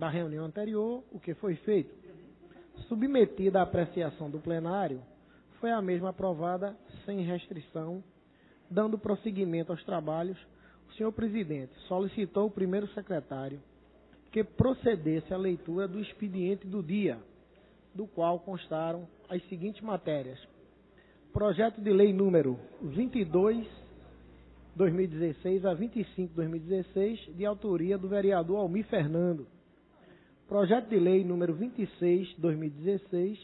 da reunião anterior, o que foi feito? Submetida à apreciação do plenário, foi a mesma aprovada sem restrição, dando prosseguimento aos trabalhos. O senhor presidente solicitou ao primeiro secretário que procedesse à leitura do expediente do dia, do qual constaram as seguintes matérias: projeto de lei número 22/2016 a 25/2016, de autoria do vereador Almir Fernando. Projeto de lei número 26/2016,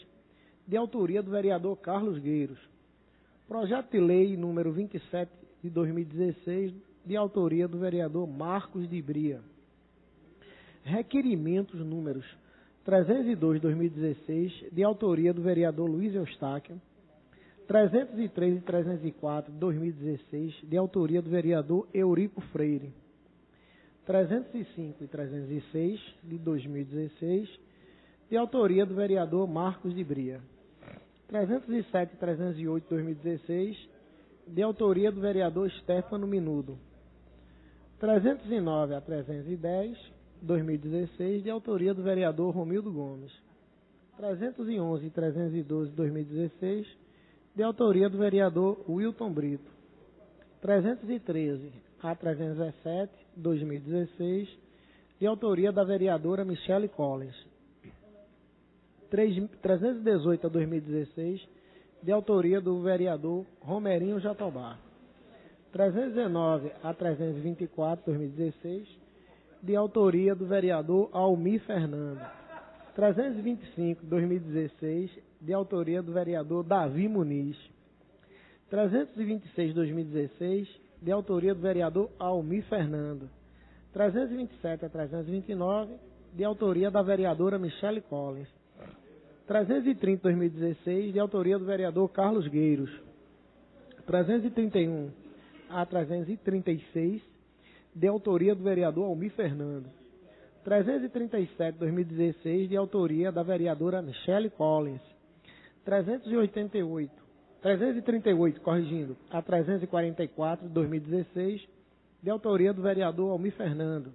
de autoria do vereador Carlos Gueiros. Projeto de lei número 27/2016, de autoria do vereador Marcos de Bria. Requerimentos números 302/2016, de autoria do vereador Luiz Eustáquio. 303 e 304 de 2016, de autoria do vereador Eurico Freire. 305 e 306 de 2016, de autoria do vereador Marcos de Bria. 307 e 308 de 2016, de autoria do vereador Stefano Minudo. 309 a 310 de 2016, de autoria do vereador Romildo Gomes. 311 e 312 de 2016, de autoria do vereador Wilton Brito. 313 a 317, 2016, de autoria da vereadora Michele Collins. 318 a 2016, de autoria do vereador Romerinho Jatobá. 319 a 324, 2016, de autoria do vereador Almir Fernando. 325, 2016, de autoria do vereador Davi Muniz. 326, 2016, de autoria do vereador Almir Fernando. 327 a 329, de autoria da vereadora Michele Collins. 330, 2016, de autoria do vereador Carlos Gueiros. 331 a 336, de autoria do vereador Almir Fernando. 337, 2016, de autoria da vereadora Michele Collins. 338, corrigindo, a 344, 2016, de autoria do vereador Almir Fernando.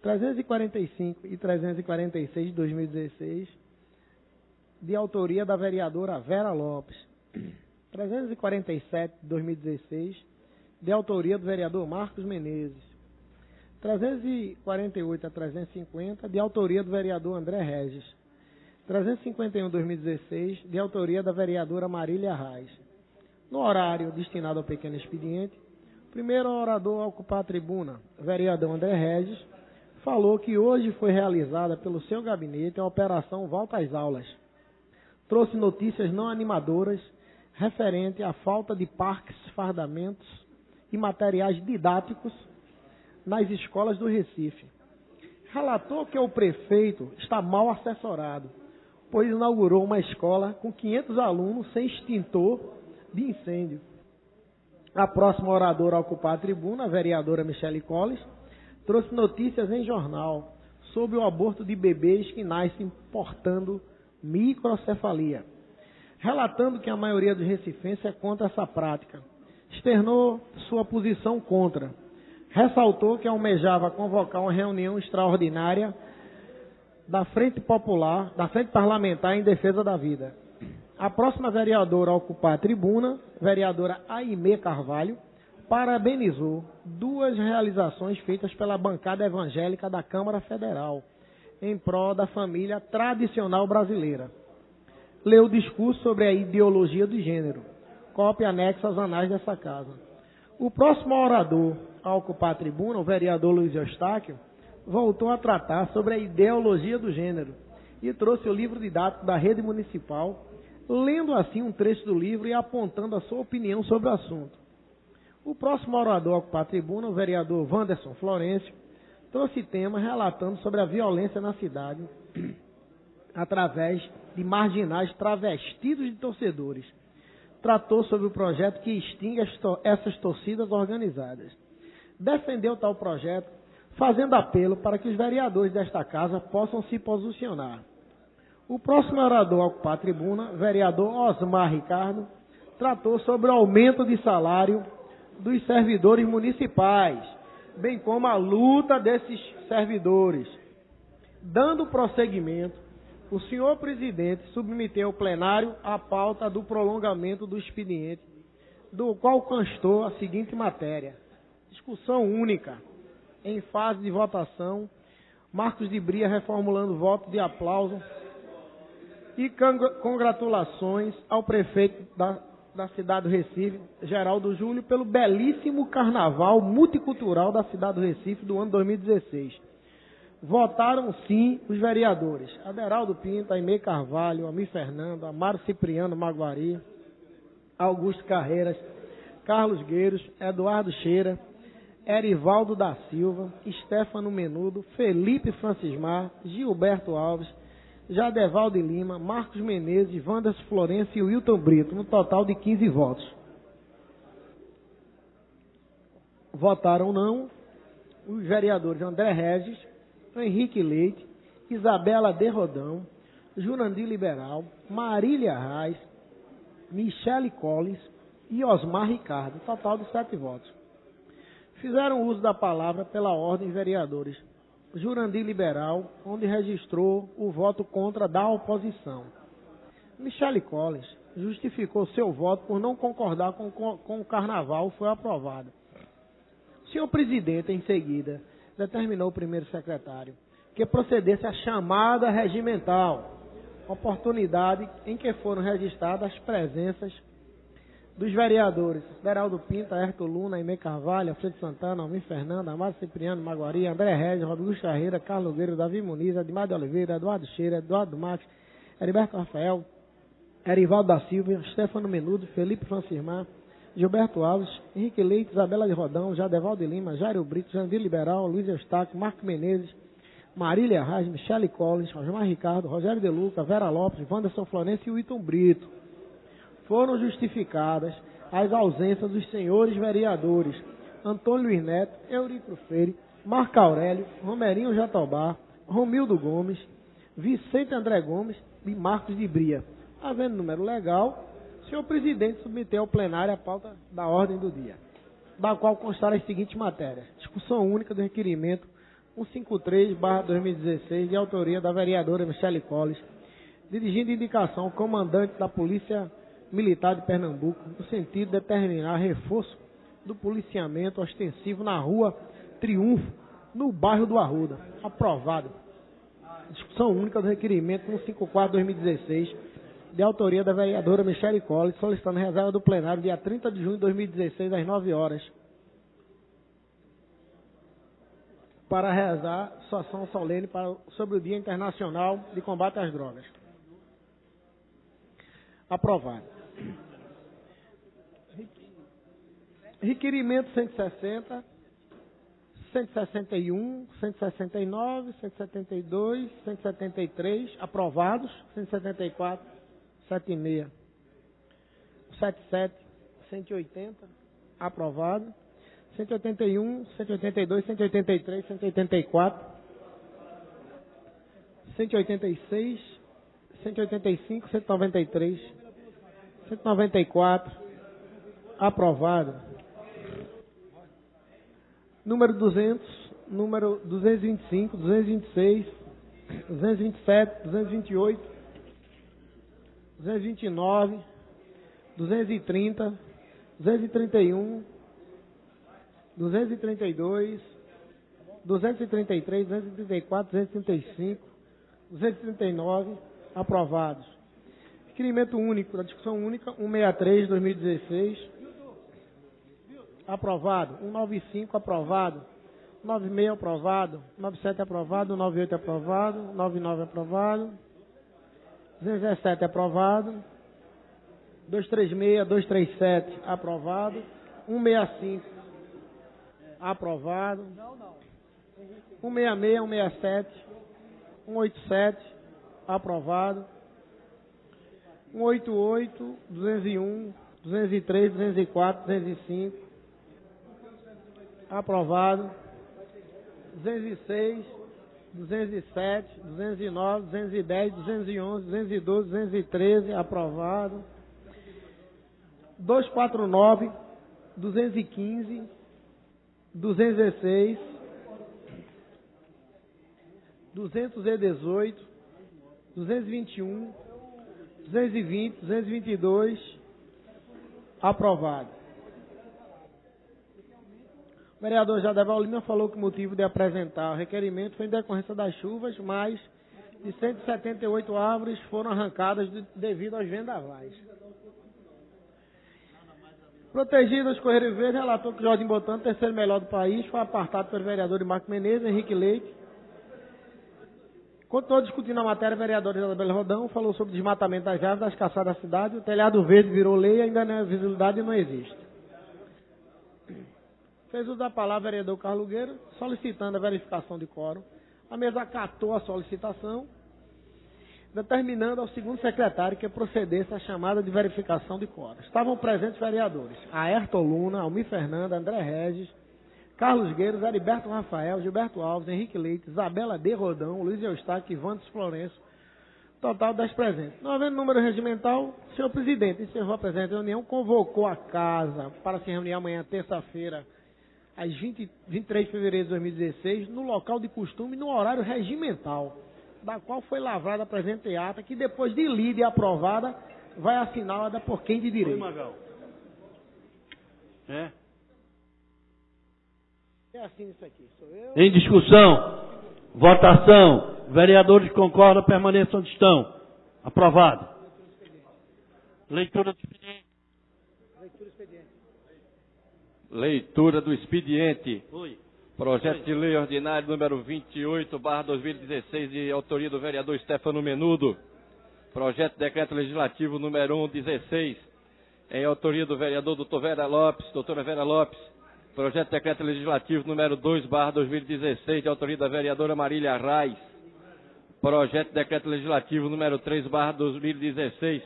345 e 346, de 2016, de autoria da vereadora Vera Lopes. 347, de 2016, de autoria do vereador Marcos Menezes. 348 a 350, de autoria do vereador André Regis. 351, 2016, de autoria da vereadora Marília Reis. No horário destinado ao pequeno expediente, o primeiro orador a ocupar a tribuna, o vereador André Regis, falou que hoje foi realizada pelo seu gabinete a Operação Volta às Aulas. Trouxe notícias não animadoras referente à falta de parques, fardamentos e materiais didáticos nas escolas do Recife. Relatou que o prefeito está mal assessorado, pois inaugurou uma escola com 500 alunos sem extintor de incêndio. A próxima oradora a ocupar a tribuna, a vereadora Michele Collins, trouxe notícias em jornal sobre o aborto de bebês que nascem portando microcefalia, relatando que a maioria dos recifenses é contra essa prática. Externou sua posição contra. Ressaltou que almejava convocar uma reunião extraordinária da Frente Parlamentar em Defesa da Vida. A próxima vereadora a ocupar a tribuna, vereadora Aimee Carvalho, parabenizou duas realizações feitas pela bancada evangélica da Câmara Federal, em prol da família tradicional brasileira. Leu o discurso sobre a ideologia do gênero, cópia anexa aos anais dessa casa. O próximo orador a ocupar a tribuna, o vereador Luiz Eustáquio, voltou a tratar sobre a ideologia do gênero e trouxe o livro didático da rede municipal, lendo assim um trecho do livro e apontando a sua opinião sobre o assunto. O próximo orador a ocupar a tribuna, o vereador Wanderson Florencio, trouxe tema relatando sobre a violência na cidade através de marginais travestidos de torcedores. Tratou sobre o projeto que extingue essas torcidas organizadas. Defendeu tal projeto, fazendo apelo para que os vereadores desta casa possam se posicionar. O próximo orador a ocupar a tribuna, vereador Osmar Ricardo, tratou sobre o aumento de salário dos servidores municipais, bem como a luta desses servidores. Dando prosseguimento, o senhor presidente submeteu ao plenário a pauta do prolongamento do expediente, do qual constou a seguinte matéria: discussão única, em fase de votação, Marcos de Bria reformulando voto de aplauso e congratulações ao prefeito da cidade do Recife, Geraldo Júlio, pelo belíssimo carnaval multicultural da cidade do Recife do ano 2016. Votaram sim os vereadores Aderaldo Pinto, Aimee Carvalho, Amir Fernando, Amaro Cipriano Maguari, Augusto Carreiras, Carlos Gueiros, Eduardo Cheira, Erivaldo da Silva, Stefano Menudo, Felipe Francismar, Gilberto Alves, Jadevaldo de Lima, Marcos Menezes, Wanderson Florencio e Wilton Brito, no total de 15 votos. Votaram não os vereadores André Regis, Henrique Leite, Isabela de Rodão, Jurandir Liberal, Marília Reis, Michele Collins e Osmar Ricardo, total de 7 votos. Fizeram uso da palavra pela ordem vereadores Jurandir Liberal, onde registrou o voto contra da oposição. Michele Collins justificou seu voto por não concordar com o carnaval, foi aprovado. O senhor presidente, em seguida, determinou o primeiro secretário que procedesse à chamada regimental, oportunidade em que foram registradas as presenças dos vereadores Aderaldo Pinto, Ayrton Luna, Aimee Carvalho, Alfredo Santana, Almir Fernando, Amaro Cipriano Maguari, André Regis, Rodrigo Carreira, Carlos Guerreiro, Davi Muniz, Admar de Oliveira, Eduardo Cheira, Eduardo Max, Heriberto Rafael, Erivaldo da Silva, Stefano Menudo, Felipe Francismar, Gilberto Alves, Henrique Leite, Isabela de Rodão, Jadevaldo de Lima, Jairo Brito, Jandir Liberal, Luiz Eustáquio, Marco Menezes, Marília Reis, Michele Collins, Osmar Ricardo, Rogério de Luca, Vera Lopes, Wanderson Florencio e Wilton Brito. Foram justificadas as ausências dos senhores vereadores Antônio Luiz Neto, Eurico Freire, Marco Aurélio, Romerinho Jatobá, Romildo Gomes, Vicente André Gomes e Marcos de Bria. Havendo número legal, o senhor presidente submeteu ao plenário a pauta da ordem do dia, da qual constaram as seguintes matérias: discussão única do requerimento 153/2016, de autoria da vereadora Michele Collins, dirigindo indicação ao comandante da Polícia Militar de Pernambuco, no sentido de determinar reforço do policiamento ostensivo na rua Triunfo, no bairro do Arruda. Aprovado. Discussão única do requerimento 154/2016, de autoria da vereadora Michele Collins, solicitando reserva do plenário dia 30 de junho de 2016, às 9 horas, para realizar sua ação solene sobre o Dia Internacional de Combate às Drogas. Aprovado. Requerimento 160, 161, 169, 172, 173, aprovados. 174, 76, 77, 180, aprovado. 181, 182, 183, 184, 186, 185, 193, 194, aprovado. Número 200, número 225, 226, 227, 228, 229, 230, 231, 232, 233, 234, 235, 239, aprovados. Requerimento único, da discussão única, 163/2016, aprovado. 195, aprovado. 96, aprovado. 97, aprovado. 98, aprovado. 99, aprovado. 217, aprovado. 236, 237, aprovado. 165, aprovado. 166, 167, 187, aprovado. 188, 201, 203, 204, 205, aprovado. 206, 207, 209, 210, 211, 212, 213, aprovado. 249, 215, 216, 218, 221, 220, 222, aprovado. O vereador Jadeval Lima falou que o motivo de apresentar o requerimento foi em decorrência das chuvas, mas de 178 árvores foram arrancadas devido aos vendavais. Protegidas Correio Verde, relatou que Jorge Botano, terceiro melhor do país, foi apartado pelos vereadores Marco Menezes, Henrique Leite. Continuou discutindo a matéria, o vereador Isabela Rodão falou sobre o desmatamento das árvores, das caçadas da cidade. O telhado verde virou lei, ainda a visibilidade não existe. Fez uso da palavra o vereador Carlos Nogueira, solicitando a verificação de quórum. A mesa acatou a solicitação, determinando ao segundo secretário que procedesse à chamada de verificação de quórum. Estavam presentes vereadores Ayrton Luna, Almir Fernanda, André Regis, Carlos Gueiros, Heriberto Rafael, Gilberto Alves, Henrique Leite, Isabela de Rodão, Luiz Eustáquio e Vandes Florencio. Total 10 presentes. Não havendo número regimental, senhor presidente, encerrou a presente reunião, convocou a casa para se reunir amanhã, terça-feira, às 23 de fevereiro de 2016, no local de costume, no horário regimental, da qual foi lavrada a presente ata, que depois de lida e aprovada, vai assinada por quem de direito. Oi, Magal. É assim isso aqui, sou eu. Em discussão, votação, vereadores que concordam, permaneçam onde estão. Aprovado. Leitura do expediente. Leitura do expediente. Oi. Projeto de lei ordinário número 28/2016, de autoria do vereador Stefano Menudo. Projeto de decreto legislativo número 116, em autoria do vereador doutora Vera Lopes. Projeto de decreto legislativo número 2/2016, de autoria da vereadora Marília Arraes. Projeto de decreto legislativo número 3/2016,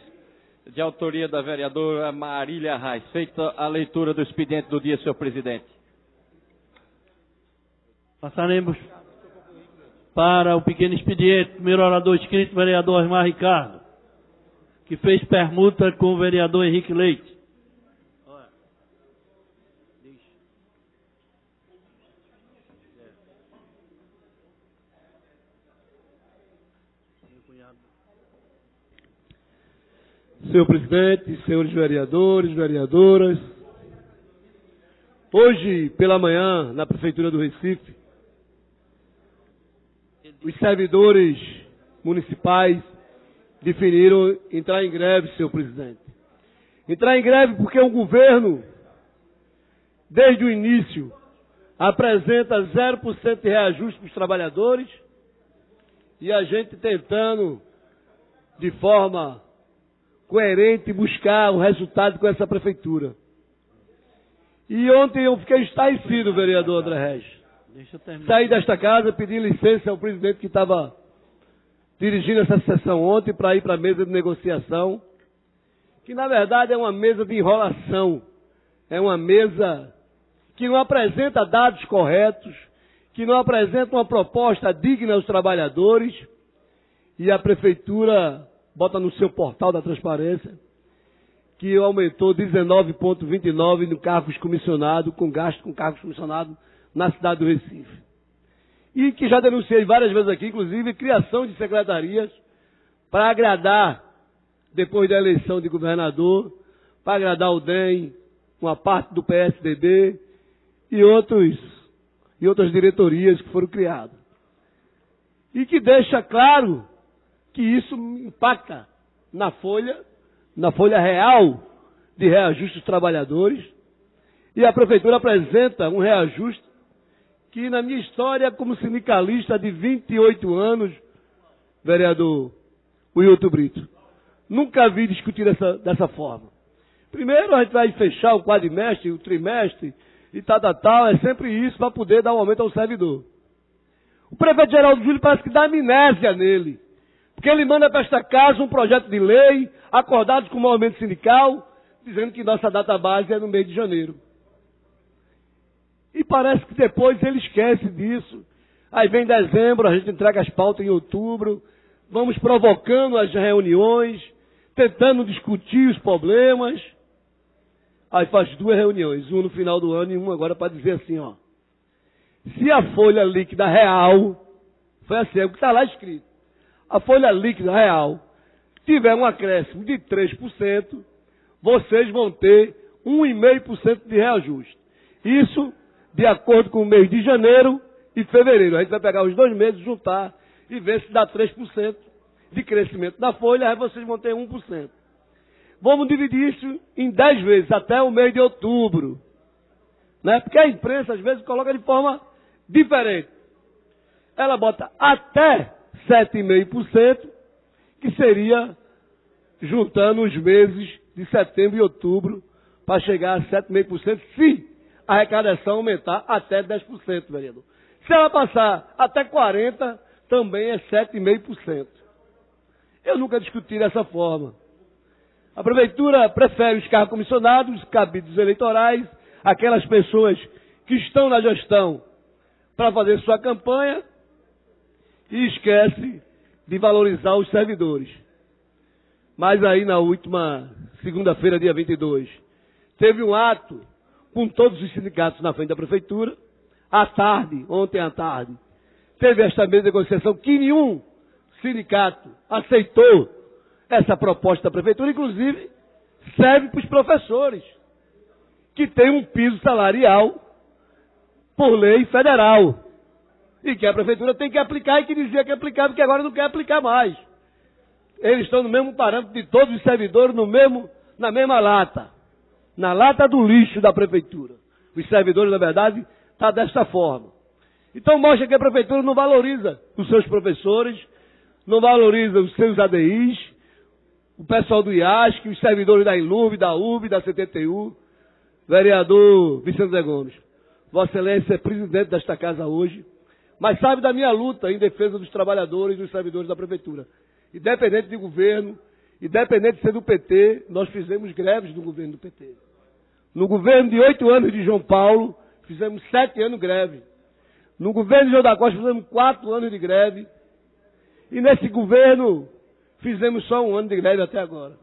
de autoria da vereadora Marília Arraes. Feita a leitura do expediente do dia, senhor presidente. Passaremos para o pequeno expediente. Primeiro orador inscrito, vereador Osmar Ricardo, que fez permuta com o vereador Henrique Leite. Senhor presidente, senhores vereadores, vereadoras, hoje pela manhã, na Prefeitura do Recife, os servidores municipais definiram entrar em greve, senhor presidente. Entrar em greve porque o governo, desde o início, apresenta 0% de reajuste para os trabalhadores e a gente tentando, de forma coerente, buscar o resultado com essa prefeitura. E ontem eu fiquei estarrecido, vereador André Regis. Saí desta casa, pedi licença ao presidente que estava dirigindo essa sessão ontem para ir para a mesa de negociação, que na verdade é uma mesa de enrolação, é uma mesa que não apresenta dados corretos, que não apresenta uma proposta digna aos trabalhadores, e a prefeitura bota no seu portal da transparência que aumentou 19,29 no cargos comissionados, com gasto com cargos comissionados na cidade do Recife. E que já denunciei várias vezes aqui, inclusive, criação de secretarias para agradar, depois da eleição de governador, para agradar o DEM, uma parte do PSDB e outras diretorias que foram criadas. E que deixa claro que isso impacta na folha real de reajuste dos trabalhadores, e a prefeitura apresenta um reajuste que, na minha história como sindicalista de 28 anos, vereador Wilton Brito, nunca vi discutir dessa forma. Primeiro a gente vai fechar o quadrimestre, o trimestre, e tal, é sempre isso para poder dar um aumento ao servidor. O prefeito Geraldo Júlio parece que dá amnésia nele, porque ele manda para esta casa um projeto de lei, acordado com o movimento sindical, dizendo que nossa data base é no mês de janeiro. E parece que depois ele esquece disso. Aí vem dezembro, a gente entrega as pautas em outubro, vamos provocando as reuniões, tentando discutir os problemas. Aí faz 2 reuniões, uma no final do ano e uma agora para dizer assim, ó. Se a folha líquida real Foi assim, é o que está lá escrito. A folha líquida real tiver um acréscimo de 3%, vocês vão ter 1,5% de reajuste. Isso de acordo com o mês de janeiro e fevereiro. A gente vai pegar os 2 meses, juntar e ver se dá 3% de crescimento da folha, aí vocês vão ter 1%. Vamos dividir isso em 10 vezes, até o mês de outubro. Né? Porque a imprensa, às vezes, coloca de forma diferente. Ela bota até 7,5%, que seria juntando os meses de setembro e outubro, para chegar a 7,5%, se a arrecadação aumentar até 10%, vereador. Se ela passar até 40%, também é 7,5%. Eu nunca discuti dessa forma. A prefeitura prefere os cargos comissionados, os cabidos eleitorais, aquelas pessoas que estão na gestão para fazer sua campanha e esquece de valorizar os servidores. Mas aí na última segunda-feira, dia 22, teve um ato com todos os sindicatos na frente da prefeitura. À tarde, ontem à tarde, teve esta mesa de negociação que nenhum sindicato aceitou essa proposta da prefeitura, inclusive serve para os professores, que tem um piso salarial por lei federal, e que a prefeitura tem que aplicar, e que dizia que aplicava, e que agora não quer aplicar mais. Eles estão no mesmo parâmetro de todos os servidores, na mesma lata, na lata do lixo da prefeitura. Os servidores, na verdade, está desta forma. Então mostra que a prefeitura não valoriza os seus professores, não valoriza os seus ADIs, o pessoal do IASC, os servidores da INLUB, da UB, da CTTU, vereador Vicente Zé Gomes. Vossa Excelência é presidente desta casa hoje, mas sabe da minha luta em defesa dos trabalhadores e dos servidores da prefeitura. Independente de governo, independente de ser do PT, nós fizemos greves no governo do PT. No governo de 8 anos de João Paulo, fizemos 7 anos de greve. No governo de João da Costa, fizemos 4 anos de greve. E nesse governo, fizemos só 1 ano de greve até agora.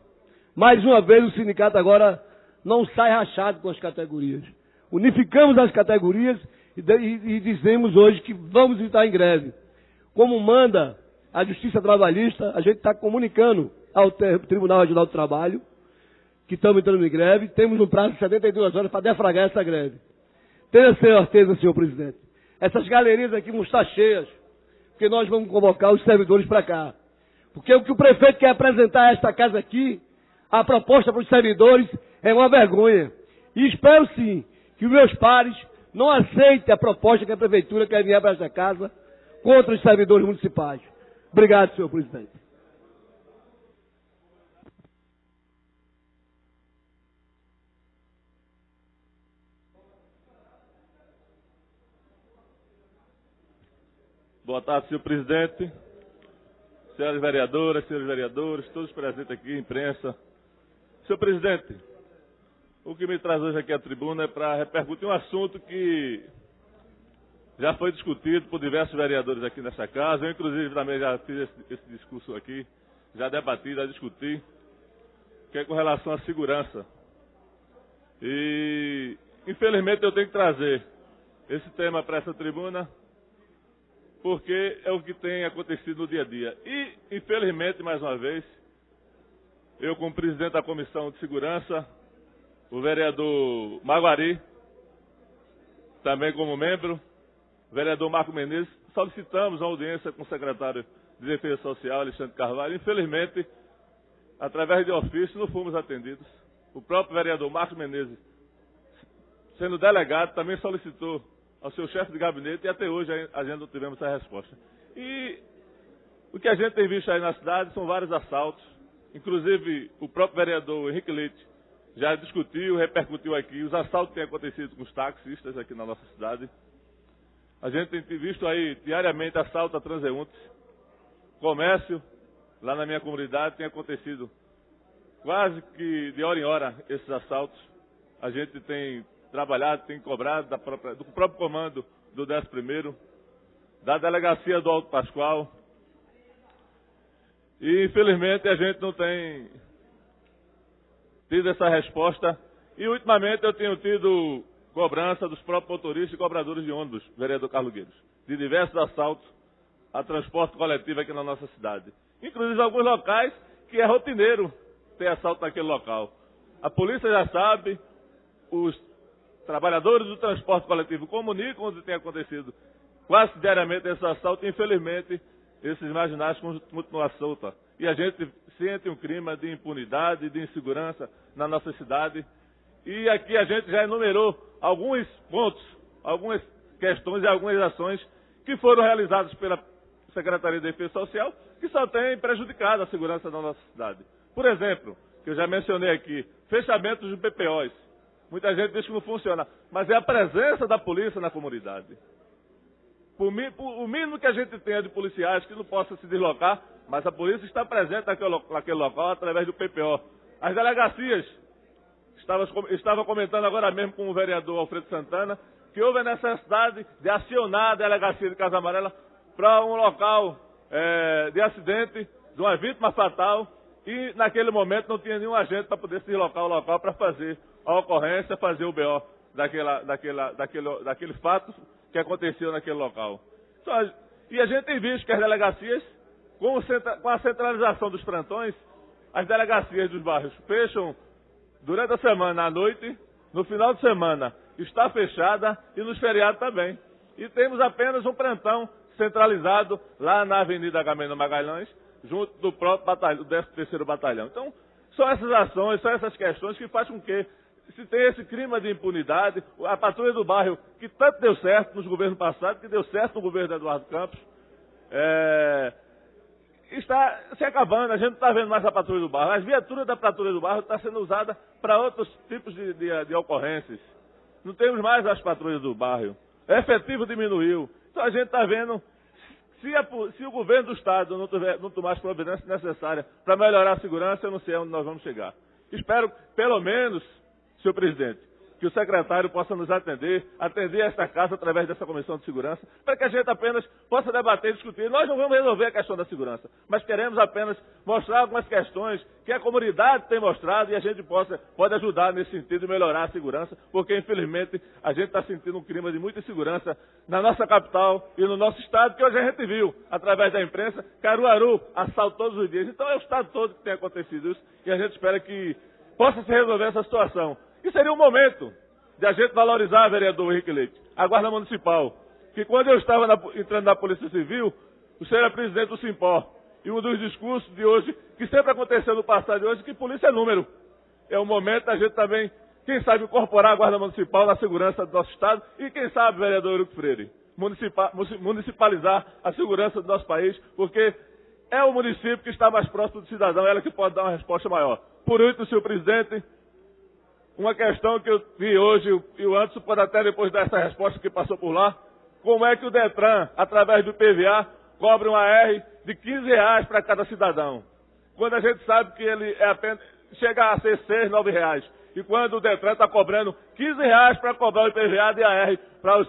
Mais uma vez, o sindicato agora não sai rachado com as categorias. Unificamos as categorias e dizemos hoje que vamos entrar em greve. Como manda a Justiça Trabalhista, a gente está comunicando ao Tribunal Regional do Trabalho que estamos entrando em greve. Temos um prazo de 72 horas para defragrar essa greve. Tenha certeza, senhor presidente, essas galerias aqui vão estar cheias, porque nós vamos convocar os servidores para cá. Porque o que o prefeito quer apresentar a esta casa aqui, a proposta para os servidores, é uma vergonha. E espero sim que os meus pares não aceitem a proposta que a prefeitura quer enviar para esta casa contra os servidores municipais. Obrigado, senhor presidente. Boa tarde, senhor presidente, senhoras vereadoras, senhores vereadores, todos presentes aqui, imprensa. Senhor presidente, o que me traz hoje aqui à tribuna é para repercutir um assunto que já foi discutido por diversos vereadores aqui nessa casa. Eu, inclusive, também já fiz esse discurso aqui, já debati, já discuti, que é com relação à segurança. E, infelizmente, eu tenho que trazer esse tema para essa tribuna, porque é o que tem acontecido no dia a dia. E, infelizmente, mais uma vez, eu, como presidente da Comissão de Segurança, o vereador Maguari, também como membro, o vereador Marco Menezes, solicitamos uma audiência com o secretário de Defesa Social, Alexandre Carvalho. Infelizmente, através de ofício, não fomos atendidos. O próprio vereador Marco Menezes, sendo delegado, também solicitou ao seu chefe de gabinete, e até hoje a gente não tivemos essa resposta. E o que a gente tem visto aí na cidade são vários assaltos, inclusive o próprio vereador Henrique Leite já discutiu, repercutiu aqui, os assaltos que têm acontecido com os taxistas aqui na nossa cidade. A gente tem visto aí diariamente assalto a transeuntes, comércio, lá na minha comunidade tem acontecido quase que de hora em hora esses assaltos. A gente tem trabalhado, tem cobrado do próprio comando do 11º, da delegacia do Alto Pascoal. E, infelizmente, a gente não tem tido essa resposta. E, ultimamente, eu tenho tido cobrança dos próprios motoristas e cobradores de ônibus, vereador Carlos Guedes, de diversos assaltos a transporte coletivo aqui na nossa cidade. Inclusive alguns locais que é rotineiro ter assalto naquele local. A polícia já sabe, os trabalhadores do transporte coletivo comunicam onde tem acontecido quase diariamente esse assalto e, infelizmente, esses marginais continuam soltos. E a gente sente um clima de impunidade, de insegurança na nossa cidade. E aqui a gente já enumerou alguns pontos, algumas questões e algumas ações que foram realizadas pela Secretaria de Defesa Social, que só tem prejudicado a segurança da nossa cidade. Por exemplo, que eu já mencionei aqui, fechamentos de PPOs. Muita gente diz que não funciona, mas é a presença da polícia na comunidade. O mínimo que a gente tem é de policiais que não possam se deslocar, mas a polícia está presente naquele local através do PPO. As delegacias, estava comentando agora mesmo com o vereador Alfredo Santana, que houve a necessidade de acionar a delegacia de Casa Amarela para um local de acidente, de uma vítima fatal, e naquele momento não tinha nenhum agente para poder se deslocar ao local para fazer a ocorrência, fazer o BO daquele fato que aconteceu naquele local. E a gente tem visto que as delegacias, com a centralização dos plantões, as delegacias dos bairros fecham durante a semana à noite, no final de semana está fechada e nos feriados também. E temos apenas um plantão centralizado lá na Avenida Agamenon Magalhães, junto do próprio batalhão, do 13º Batalhão. Então, são essas ações, são essas questões que fazem com que se tenha esse clima de impunidade. A patrulha do bairro, que tanto deu certo nos governos passados, que deu certo no governo de Eduardo Campos, está se acabando. A gente não está vendo mais a patrulha do bairro. As viaturas da patrulha do bairro estão sendo usadas para outros tipos de ocorrências. Não temos mais as patrulhas do bairro. O efetivo diminuiu. Então a gente está vendo, se o governo do Estado não tomar as providências necessárias para melhorar a segurança, eu não sei onde nós vamos chegar. Espero, pelo menos, senhor presidente, que o secretário possa nos atender esta casa através dessa comissão de segurança, para que a gente apenas possa debater e discutir. Nós não vamos resolver a questão da segurança, mas queremos apenas mostrar algumas questões que a comunidade tem mostrado e a gente pode ajudar nesse sentido de melhorar a segurança, porque infelizmente a gente está sentindo um clima de muita insegurança na nossa capital e no nosso estado, que hoje a gente viu, através da imprensa, Caruaru, assalto todos os dias. Então é o estado todo que tem acontecido isso e a gente espera que possa se resolver essa situação. E seria um momento de a gente valorizar, vereador Henrique Leite, a Guarda Municipal, que quando eu estava entrando na Polícia Civil, o senhor era presidente do Simpó, e um dos discursos de hoje, que sempre aconteceu no passado de hoje, que polícia é número. É um momento da gente também, quem sabe, incorporar a Guarda Municipal na segurança do nosso estado, e quem sabe, vereador Eurico Freire, municipalizar a segurança do nosso país, porque é o município que está mais próximo do cidadão, ela que pode dar uma resposta maior. Por último, senhor presidente, uma questão que eu vi hoje, e o Anderson pode até depois dar essa resposta que passou por lá, como é que o Detran, através do PVA, cobra uma AR de R$15 para cada cidadão, quando a gente sabe que ele chega a ser R$6, R$9, e quando o Detran está cobrando R$15 para cobrar o IPVA de AR para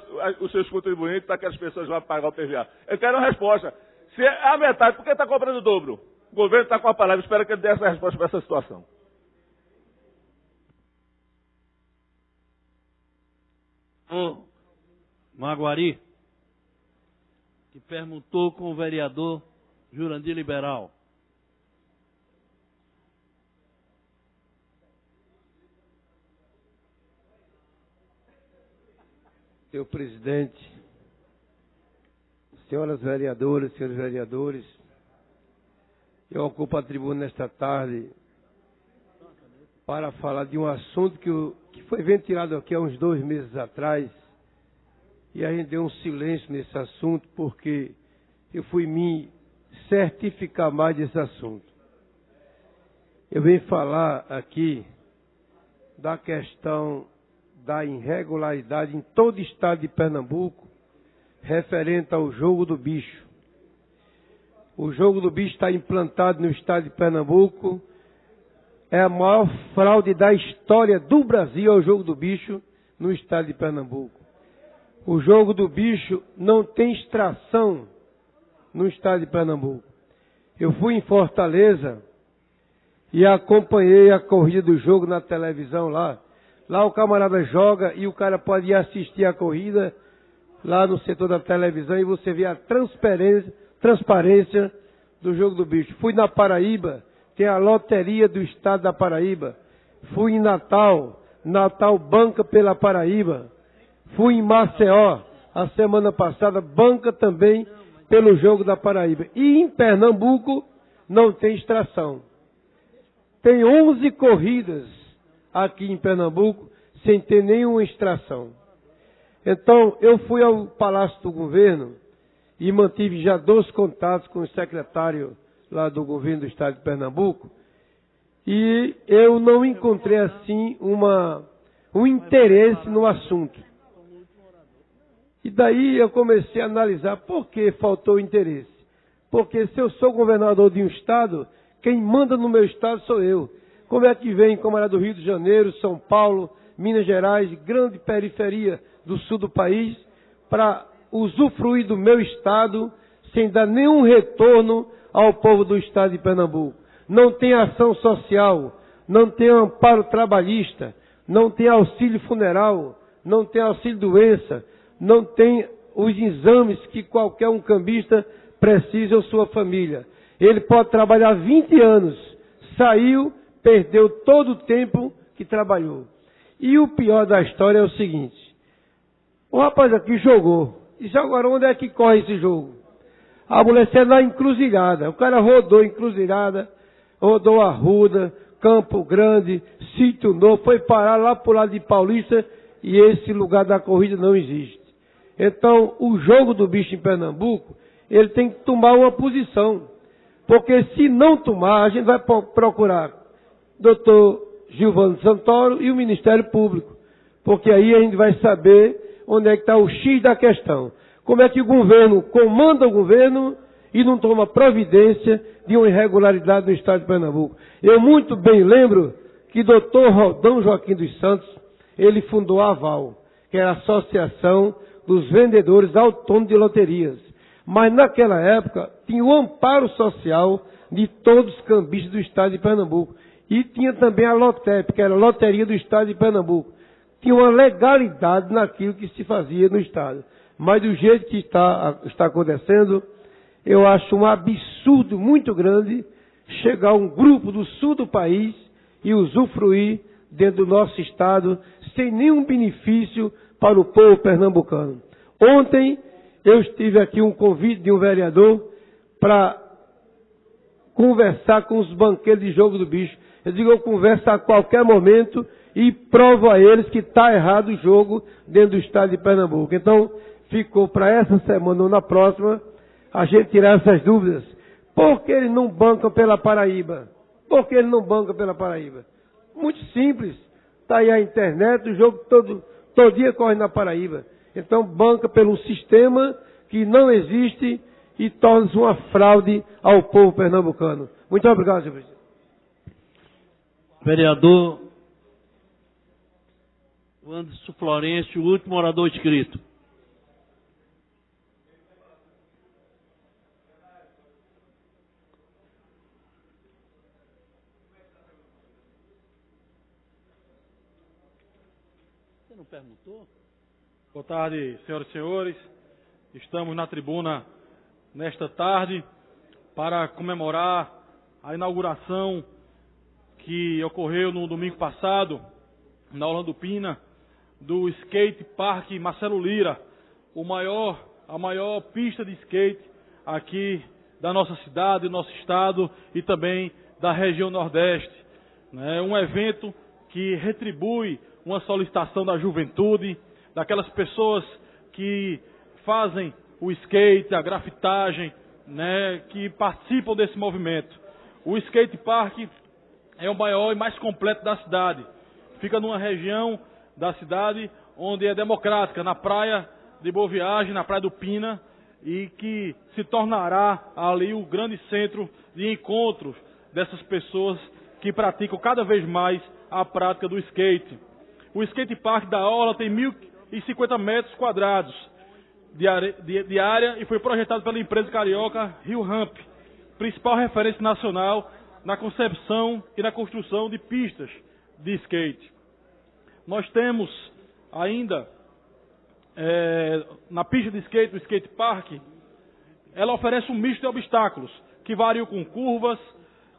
os seus contribuintes, para que as pessoas vão pagar o PVA. Eu quero uma resposta. Se é a metade, por que está cobrando o dobro? O governo está com a palavra, espero que ele dê essa resposta para essa situação. O Maguari, que perguntou com o vereador Jurandir Liberal. Senhor presidente, senhoras vereadoras, senhores vereadores, eu ocupo a tribuna nesta tarde para falar de um assunto que foi ventilado aqui há uns 2 meses atrás, e a gente deu um silêncio nesse assunto porque eu fui me certificar mais desse assunto. Eu venho falar aqui da questão da irregularidade em todo o estado de Pernambuco, referente ao jogo do bicho. O jogo do bicho está implantado no estado de Pernambuco. É a maior fraude da história do Brasil, é o jogo do bicho no estado de Pernambuco. O jogo do bicho não tem extração no estado de Pernambuco. Eu fui em Fortaleza e acompanhei a corrida do jogo na televisão lá. Lá o camarada joga e o cara pode ir assistir a corrida lá no setor da televisão e você vê a transparência do jogo do bicho. Fui na Paraíba, tem a loteria do estado da Paraíba. Fui em Natal banca pela Paraíba. Fui em Maceió, a semana passada, banca também pelo jogo da Paraíba. E em Pernambuco não tem extração. Tem 11 corridas aqui em Pernambuco sem ter nenhuma extração. Então, eu fui ao Palácio do Governo e mantive já 2 contatos com o secretário lá do governo do estado de Pernambuco, e eu não encontrei assim um interesse no assunto. E daí eu comecei a analisar por que faltou interesse. Porque se eu sou governador de um estado, quem manda no meu estado sou eu. Como é que vem, como era do Rio de Janeiro, São Paulo, Minas Gerais, grande periferia do sul do país, para usufruir do meu estado sem dar nenhum retorno ao povo do estado de Pernambuco? Não tem ação social, não tem amparo trabalhista, não tem auxílio funeral, não tem auxílio doença, não tem os exames que qualquer um cambista precisa ou sua família. Ele pode trabalhar 20 anos, saiu, perdeu todo o tempo que trabalhou. E o pior da história é o seguinte: o rapaz aqui jogou. E agora onde é que corre esse jogo? A mulher saiu na Encruzilhada. O cara rodou a Encruzilhada, rodou a Arruda, Campo Grande, Sítio Novo, foi parar lá pro lado de Paulista, e esse lugar da corrida não existe. Então, o jogo do bicho em Pernambuco, ele tem que tomar uma posição. Porque se não tomar, a gente vai procurar Dr. Gilvano Santoro e o Ministério Público. Porque aí a gente vai saber onde é que está o X da questão. Como é que o governo comanda o governo e não toma providência de uma irregularidade no estado de Pernambuco? Eu muito bem lembro que Dr. Rodão Joaquim dos Santos, ele fundou a AVAL, que era a Associação dos Vendedores Autônomos de Loterias. Mas naquela época tinha o amparo social de todos os cambistas do estado de Pernambuco. E tinha também a LOTEP, que era a Loteria do estado de Pernambuco. Tinha uma legalidade naquilo que se fazia no estado. Mas do jeito que está acontecendo, eu acho um absurdo muito grande chegar um grupo do sul do país e usufruir dentro do nosso estado sem nenhum benefício para o povo pernambucano. Ontem eu estive aqui um convite de um vereador para conversar com os banqueiros de jogo do bicho. Eu digo, eu converso a qualquer momento e provo a eles que está errado o jogo dentro do estado de Pernambuco. Então, ficou para essa semana ou na próxima a gente tirar essas dúvidas. Por que eles não bancam pela Paraíba? Por que eles não bancam pela Paraíba? Muito simples. Está aí a internet, o jogo todo dia corre na Paraíba. Então, banca pelo sistema que não existe e torna-se uma fraude ao povo pernambucano. Muito obrigado, senhor presidente. Vereador Anderson Florencio, o último orador inscrito. Você não perguntou? Boa tarde, senhoras e senhores. Estamos na tribuna nesta tarde para comemorar a inauguração que ocorreu no domingo passado, na Orlando Pina, do Skate Park Marcelo Lira, a maior pista de skate aqui da nossa cidade, do nosso estado e também da região Nordeste. Um evento que retribui uma solicitação da juventude, daquelas pessoas que fazem o skate, a grafitagem, que participam desse movimento. O Skate Park é o maior e mais completo da cidade. Fica numa região da cidade onde é democrática, na praia de Boa Viagem, na praia do Pina, e que se tornará ali o grande centro de encontros dessas pessoas que praticam cada vez mais a prática do skate. O Skate Park da Orla tem 1.050 metros quadrados de área e foi projetado pela empresa carioca Rio Ramp, principal referência nacional na concepção e na construção de pistas de skate. Nós temos ainda na pista de skate, o Skate Park, ela oferece um misto de obstáculos, que variam com curvas,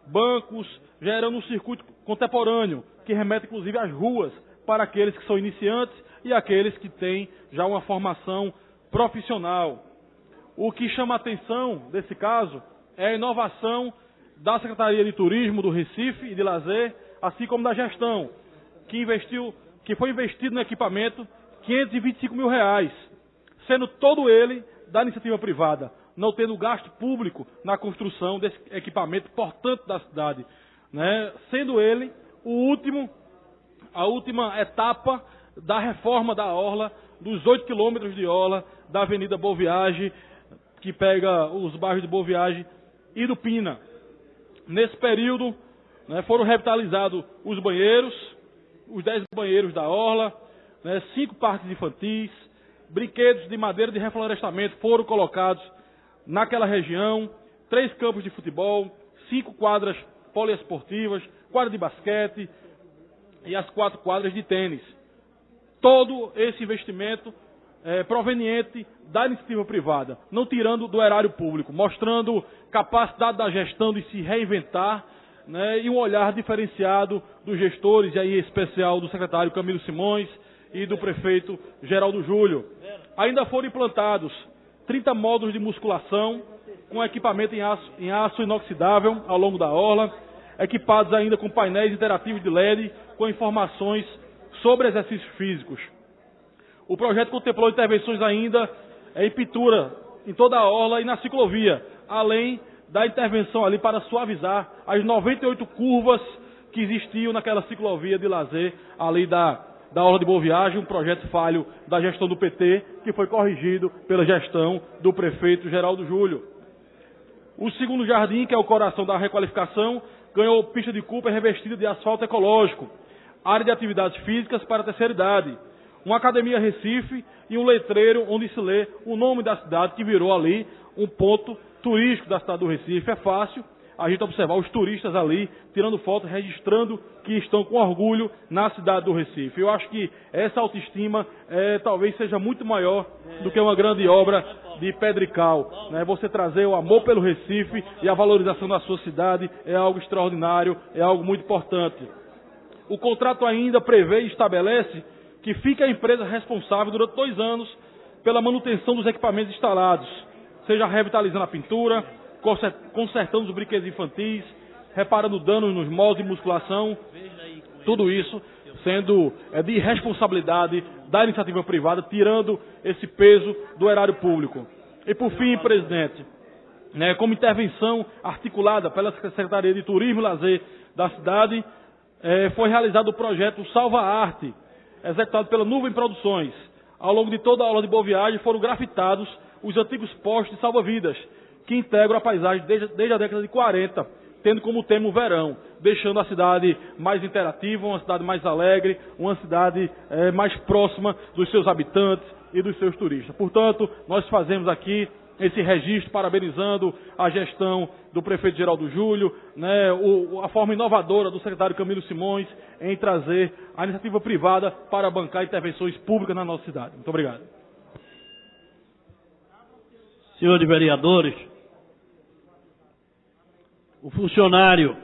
bancos, gerando um circuito contemporâneo, que remete inclusive às ruas, para aqueles que são iniciantes e aqueles que têm já uma formação profissional. O que chama a atenção desse caso é a inovação da Secretaria de Turismo do Recife e de Lazer, assim como da gestão, que foi investido no equipamento R$525 mil, sendo todo ele da iniciativa privada, não tendo gasto público na construção desse equipamento importante da cidade, né? Sendo ele a última etapa da reforma da orla, dos 8 quilômetros de orla da Avenida Boa Viagem, que pega os bairros de Boa Viagem e do Pina. Nesse período, né, foram revitalizados os banheiros, os 10 banheiros da orla, né, 5 parques infantis, brinquedos de madeira de reflorestamento foram colocados naquela região, 3 campos de futebol, 5 quadras poliesportivas, quadra de basquete e as 4 quadras de tênis. Todo esse investimento proveniente da iniciativa privada, não tirando do erário público, mostrando capacidade da gestão de se reinventar, né, e um olhar diferenciado dos gestores, e aí em especial do secretário Camilo Simões e do prefeito Geraldo Júlio. Ainda foram implantados 30 módulos de musculação com equipamento em aço inoxidável ao longo da orla, equipados ainda com painéis interativos de LED com informações sobre exercícios físicos. O projeto contemplou intervenções ainda em pintura em toda a orla e na ciclovia, além da intervenção ali para suavizar as 98 curvas que existiam naquela ciclovia de lazer ali da orla de Boa Viagem, um projeto falho da gestão do PT, que foi corrigido pela gestão do prefeito Geraldo Júlio. O segundo jardim, que é o coração da requalificação, ganhou pista de Cooper revestida de asfalto ecológico, área de atividades físicas para a terceira idade, uma academia Recife e um letreiro onde se lê o nome da cidade, que virou ali um ponto turístico da cidade do Recife. É fácil a gente observar os turistas ali, tirando fotos, registrando que estão com orgulho na cidade do Recife. Eu acho que essa autoestima talvez seja muito maior do que uma grande obra de Pedrical, né? Você trazer o amor pelo Recife e a valorização da sua cidade é algo extraordinário, é algo muito importante. O contrato ainda prevê e estabelece que fica a empresa responsável durante 2 anos pela manutenção dos equipamentos instalados, seja revitalizando a pintura, consertando os brinquedos infantis, reparando danos nos moldes de musculação, tudo isso sendo de responsabilidade da iniciativa privada, tirando esse peso do erário público. E por fim, presidente, né, como intervenção articulada pela Secretaria de Turismo e Lazer da cidade, foi realizado o projeto Salva Arte, executado pela Nuvem Produções. Ao longo de toda a aula de Boa Viagem foram grafitados os antigos postes salva-vidas, que integram a paisagem desde a década de 40, tendo como tema o verão, deixando a cidade mais interativa, uma cidade mais alegre, uma cidade mais próxima dos seus habitantes e dos seus turistas. Portanto, nós fazemos aqui esse registro parabenizando a gestão do prefeito Geraldo Júlio, né, a forma inovadora do secretário Camilo Simões em trazer a iniciativa privada para bancar intervenções públicas na nossa cidade. Muito obrigado. Senhores vereadores, o funcionário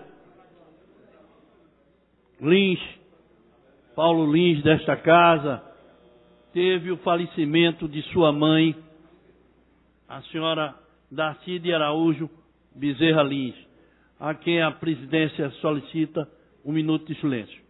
Lins, Paulo Lins, desta casa, teve o falecimento de sua mãe, a senhora Darcy de Araújo Bezerra Lins, a quem a presidência solicita 1 minuto de silêncio.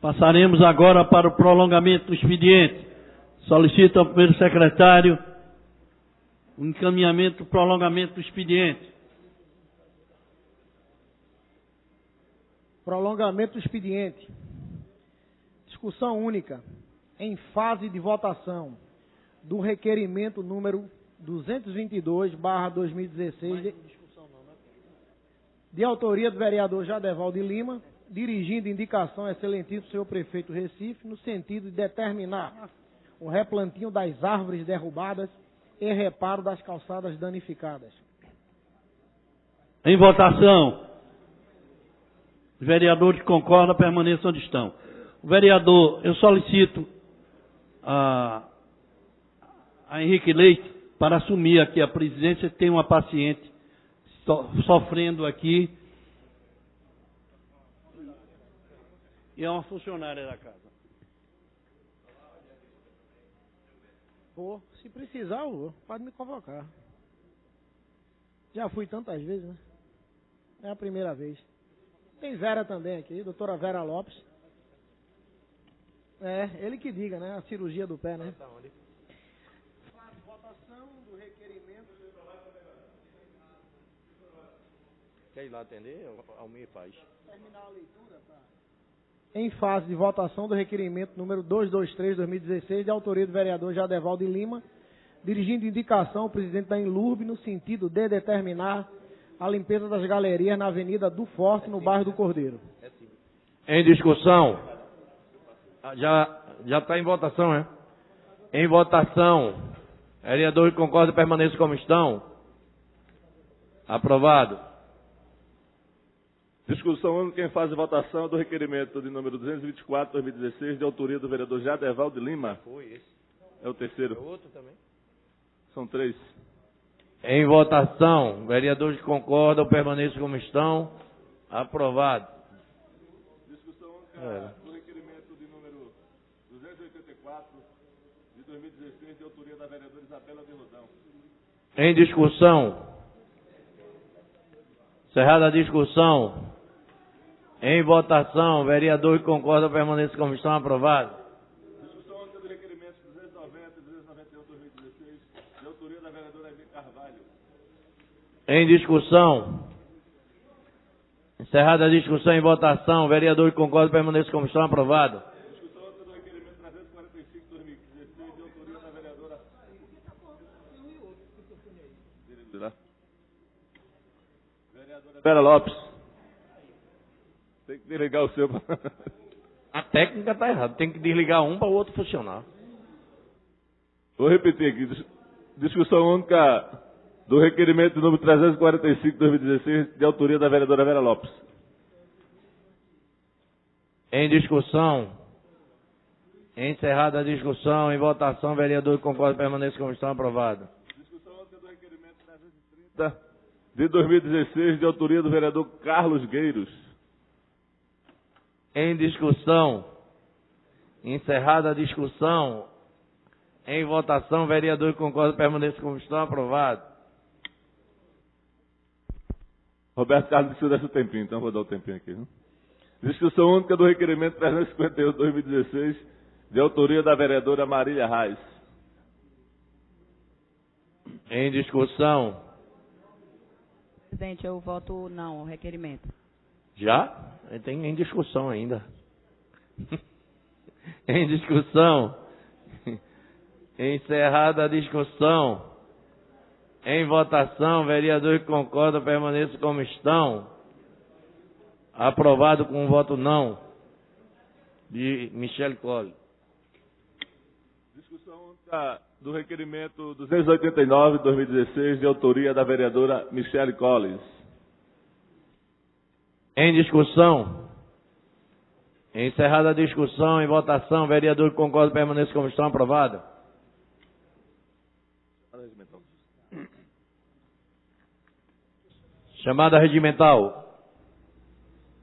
Passaremos agora para o prolongamento do expediente. Solicito ao primeiro secretário o encaminhamento, prolongamento do expediente. Prolongamento do expediente. Discussão única, em fase de votação, do requerimento número 222/2016, de autoria do vereador Jadeval de Lima, dirigindo indicação ao excelentíssimo senhor prefeito Recife, no sentido de determinar o replantio das árvores derrubadas e reparo das calçadas danificadas. Em votação. Os vereadores que concordam permaneçam onde estão. O vereador, eu solicito a Henrique Leite para assumir aqui a presidência. Tem uma paciente sofrendo aqui e é uma funcionária da casa. Pô, se precisar, eu vou. Pode me convocar. Já fui tantas vezes, né? É a primeira vez. Tem Vera também aqui, doutora Vera Lopes. É, ele que diga, né? A cirurgia do pé, né? Votação do requerimento. Quer ir lá atender? Almir faz. Terminar a leitura, tá? Em fase de votação do requerimento número 223/2016, de autoria do vereador Jadeval de Lima, dirigindo indicação ao presidente da Enlurb no sentido de determinar a limpeza das galerias na Avenida do Forte, no bairro do Cordeiro. Em discussão. Já está em votação, é? Em votação. Vereador que concorda permaneça como estão. Aprovado. Discussão única em fase de votação do requerimento de número 224/2016, de autoria do vereador Jadeval de Lima. Foi esse. É o terceiro. É outro também. São 3. Em votação. Vereadores que concordam permaneçam como estão. Aprovado. Discussão única do requerimento de número 284 de 2016, de autoria da vereadora Isabela de Rodão. Em discussão. Encerrada a discussão. Em votação. Vereador que concorda permaneça como estão. Aprovado. Discussão única do requerimento 290 e 291 de 2016, de autoria da vereadora Amy Carvalho. Em discussão. Encerrada a discussão, em votação. Vereador que concorda permaneça como estão. Aprovado. Discussão única do requerimento 345 de 2016, de autoria da vereadora Vera Lopes. Tem que desligar o seu. A técnica está errada. Tem que desligar um para o outro funcionar. Vou repetir aqui. Discussão única do requerimento número 345 de 2016, de autoria da vereadora Vera Lopes. Em discussão. Encerrada a discussão, em votação. Vereador que concorda permaneça como estão. Aprovado. Discussão única do requerimento 330 de 2016, de autoria do vereador Carlos Gueiros. Em discussão. Encerrada a discussão. Em votação, vereador que concorda permaneça como estão. Aprovado. Roberto Carlos precisa desse tempinho, então vou dar o tempinho aqui. Viu? Discussão única do requerimento 351 de 2016, de autoria da vereadora Marília Reis. Em discussão. Presidente, eu voto não ao requerimento. Já? Tem em discussão ainda. Em discussão. Encerrada a discussão. Em votação, vereador que concorda permaneça como estão. Aprovado com um voto não. De Michele Colli. Discussão única do requerimento 289 de 2016, de autoria da vereadora Michele Collins. Em discussão. Encerrada a discussão, em votação, vereador que concorda permaneça como estão. Aprovado. Chamada regimental.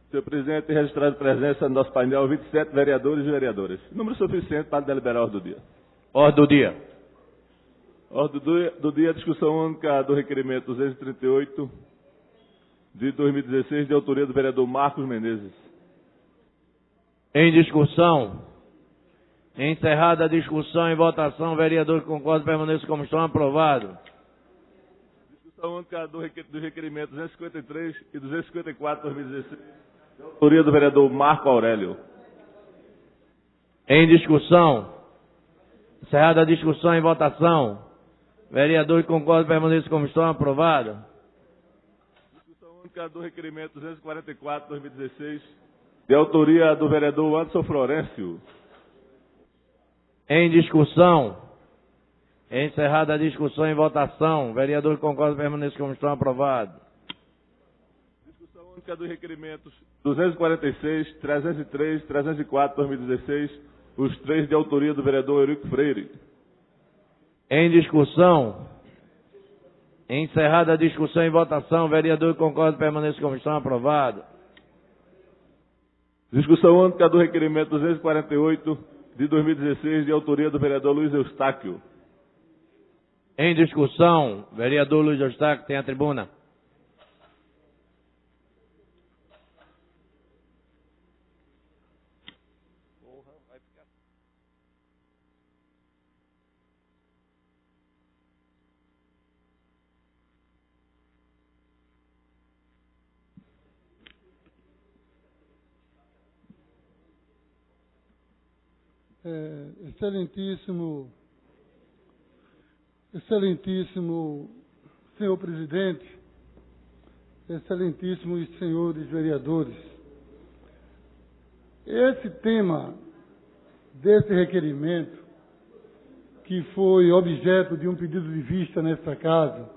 Senhor presidente, registrado presença no nosso painel 27 vereadores e vereadoras. Número suficiente para deliberar a ordem do dia. Ordem do dia. Ordem do dia, discussão única do requerimento 238 de 2016, de autoria do vereador Marcos Menezes. Em discussão. Encerrada a discussão, em votação, vereador que concorda permaneça como estão. Aprovado. Discussão única do requerimento 253 e 254, 2016. De autoria do vereador Marco Aurélio. Em discussão. Encerrada a discussão, em votação. Vereador que concorda permaneça como estão. Aprovado. Discussão única do requerimento 244, 2016. De autoria do vereador Anderson Florencio. Em discussão. Encerrada a discussão, em votação. Vereador que concorda permaneça como estão. Aprovado. Discussão única dos requerimentos 246, 303, 304, 2016. Os três de autoria do vereador Eurico Freire. Em discussão. Encerrada a discussão, em votação. Vereador que concorda permaneça como estão. Aprovado. Discussão única do requerimento 248 de 2016, de autoria do vereador Luiz Eustáquio. Em discussão, vereador Luiz Eustáquio, tem a tribuna. Excelentíssimo senhor presidente, excelentíssimos senhores vereadores, esse tema desse requerimento, que foi objeto de um pedido de vista nesta casa,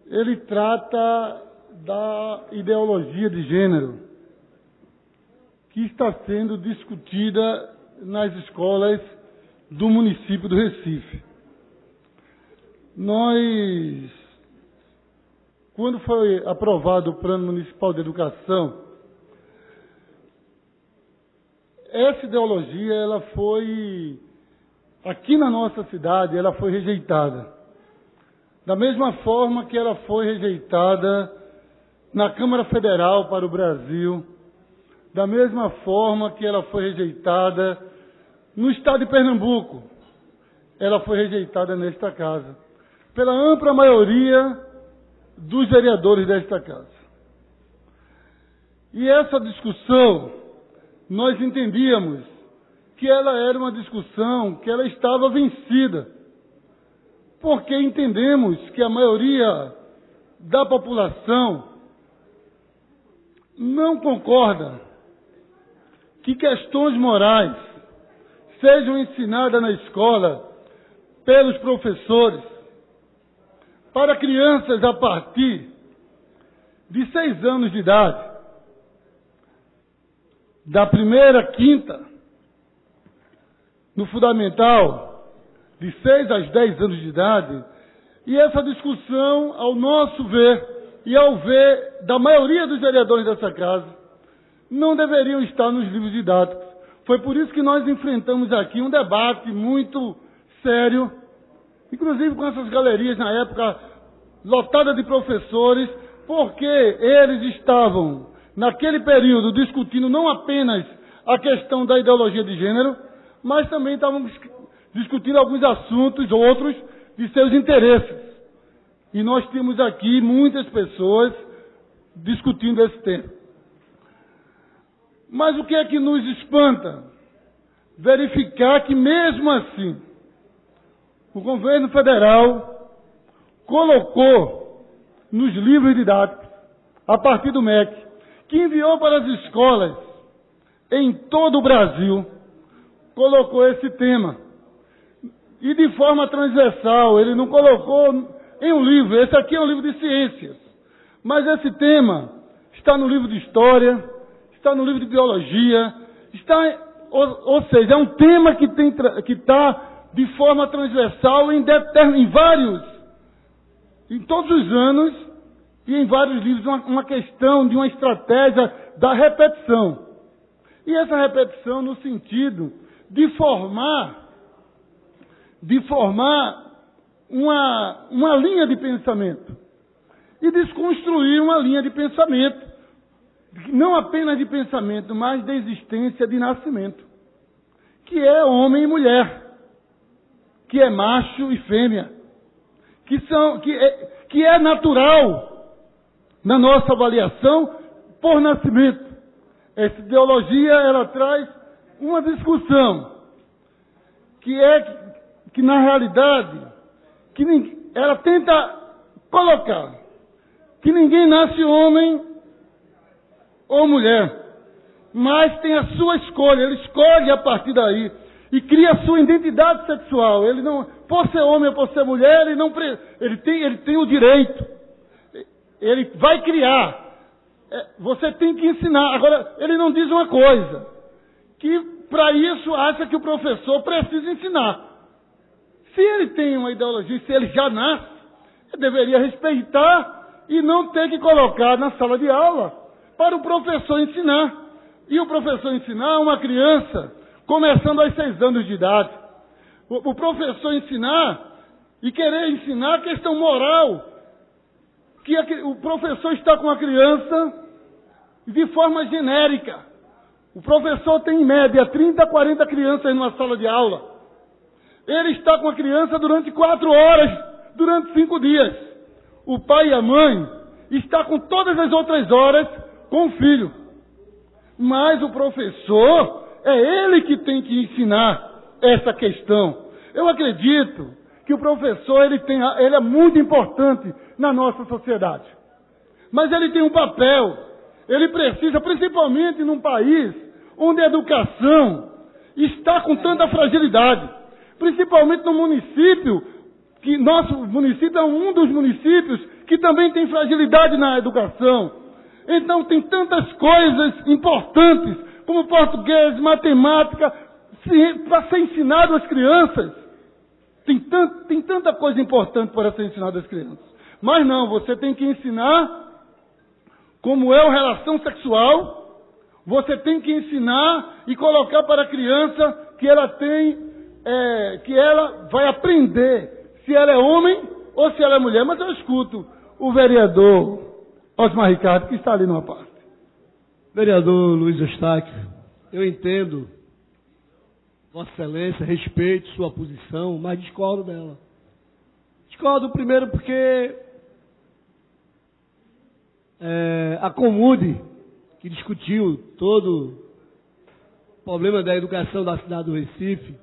ele trata da ideologia de gênero que está sendo discutida nas escolas do município do Recife. Quando foi aprovado o Plano Municipal de Educação, essa ideologia, ela foi, aqui na nossa cidade, ela foi rejeitada. Da mesma forma que ela foi rejeitada na Câmara Federal para o Brasil, da mesma forma que ela foi rejeitada no estado de Pernambuco, ela foi rejeitada nesta casa, pela ampla maioria dos vereadores desta casa. E essa discussão, nós entendíamos que ela era uma discussão que ela estava vencida, porque entendemos que a maioria da população não concorda que questões morais sejam ensinadas na escola pelos professores para crianças a partir de 6 anos de idade, da primeira à quinta, no fundamental, de 6 a 10 anos de idade, e essa discussão, ao nosso ver, e ao ver da maioria dos vereadores dessa casa, não deveriam estar nos livros didáticos. Foi por isso que nós enfrentamos aqui um debate muito sério, inclusive com essas galerias na época lotadas de professores, porque eles estavam, naquele período, discutindo não apenas a questão da ideologia de gênero, mas também estavam discutindo alguns assuntos, outros, de seus interesses. E nós temos aqui muitas pessoas discutindo esse tema. Mas o que é que nos espanta? Verificar que, mesmo assim, o governo federal colocou nos livros didáticos, a partir do MEC, que enviou para as escolas em todo o Brasil, colocou esse tema. E de forma transversal, ele não colocou em um livro, esse aqui é um livro de ciências, mas esse tema está no livro de história, está no livro de biologia, ou seja, é um tema que está de forma transversal em todos os anos e em vários livros, uma questão de uma estratégia da repetição. E essa repetição no sentido de formar uma linha de pensamento e desconstruir uma linha de pensamento não apenas de pensamento, mas de existência de nascimento, que é homem e mulher, que é macho e fêmea, que é natural na nossa avaliação por nascimento. Essa ideologia, ela traz uma discussão, que na realidade, ela tenta colocar que ninguém nasce homem ou mulher, mas tem a sua escolha, ele escolhe a partir daí e cria a sua identidade sexual. Ele não, por ser homem ou por ser mulher, ele tem o direito, ele vai criar. Você tem que ensinar. Agora, ele não diz uma coisa, que para isso acha que o professor precisa ensinar. Se ele tem uma ideologia, se ele já nasce, ele deveria respeitar e não ter que colocar na sala de aula para o professor ensinar. E o professor ensinar uma criança começando aos 6 anos de idade. O professor ensinar e querer ensinar a questão moral, que o professor está com a criança de forma genérica. O professor tem, em média, 30, 40 crianças numa sala de aula. Ele está com a criança durante 4 horas, durante 5 dias. O pai e a mãe está com todas as outras horas com o filho. Mas o professor, é ele que tem que ensinar essa questão. Eu acredito que o professor, ele é muito importante na nossa sociedade. Mas ele tem um papel, ele precisa, principalmente num país onde a educação está com tanta fragilidade, principalmente no município, que nosso município é um dos municípios que também tem fragilidade na educação. Então tem tantas coisas importantes, como português, matemática, para ser ensinado às crianças. Tem tanta coisa importante para ser ensinado às crianças. Mas não, você tem que ensinar como é a relação sexual, você tem que ensinar e colocar para a criança que ela vai aprender se ela é homem ou se ela é mulher. Mas eu escuto o vereador Osmar Ricardo, que está ali numa parte. Vereador Luiz Eustáquio, eu entendo Vossa Excelência, respeito sua posição, mas discordo dela. Discordo primeiro porque a Comude, que discutiu todo o problema da educação da cidade do Recife,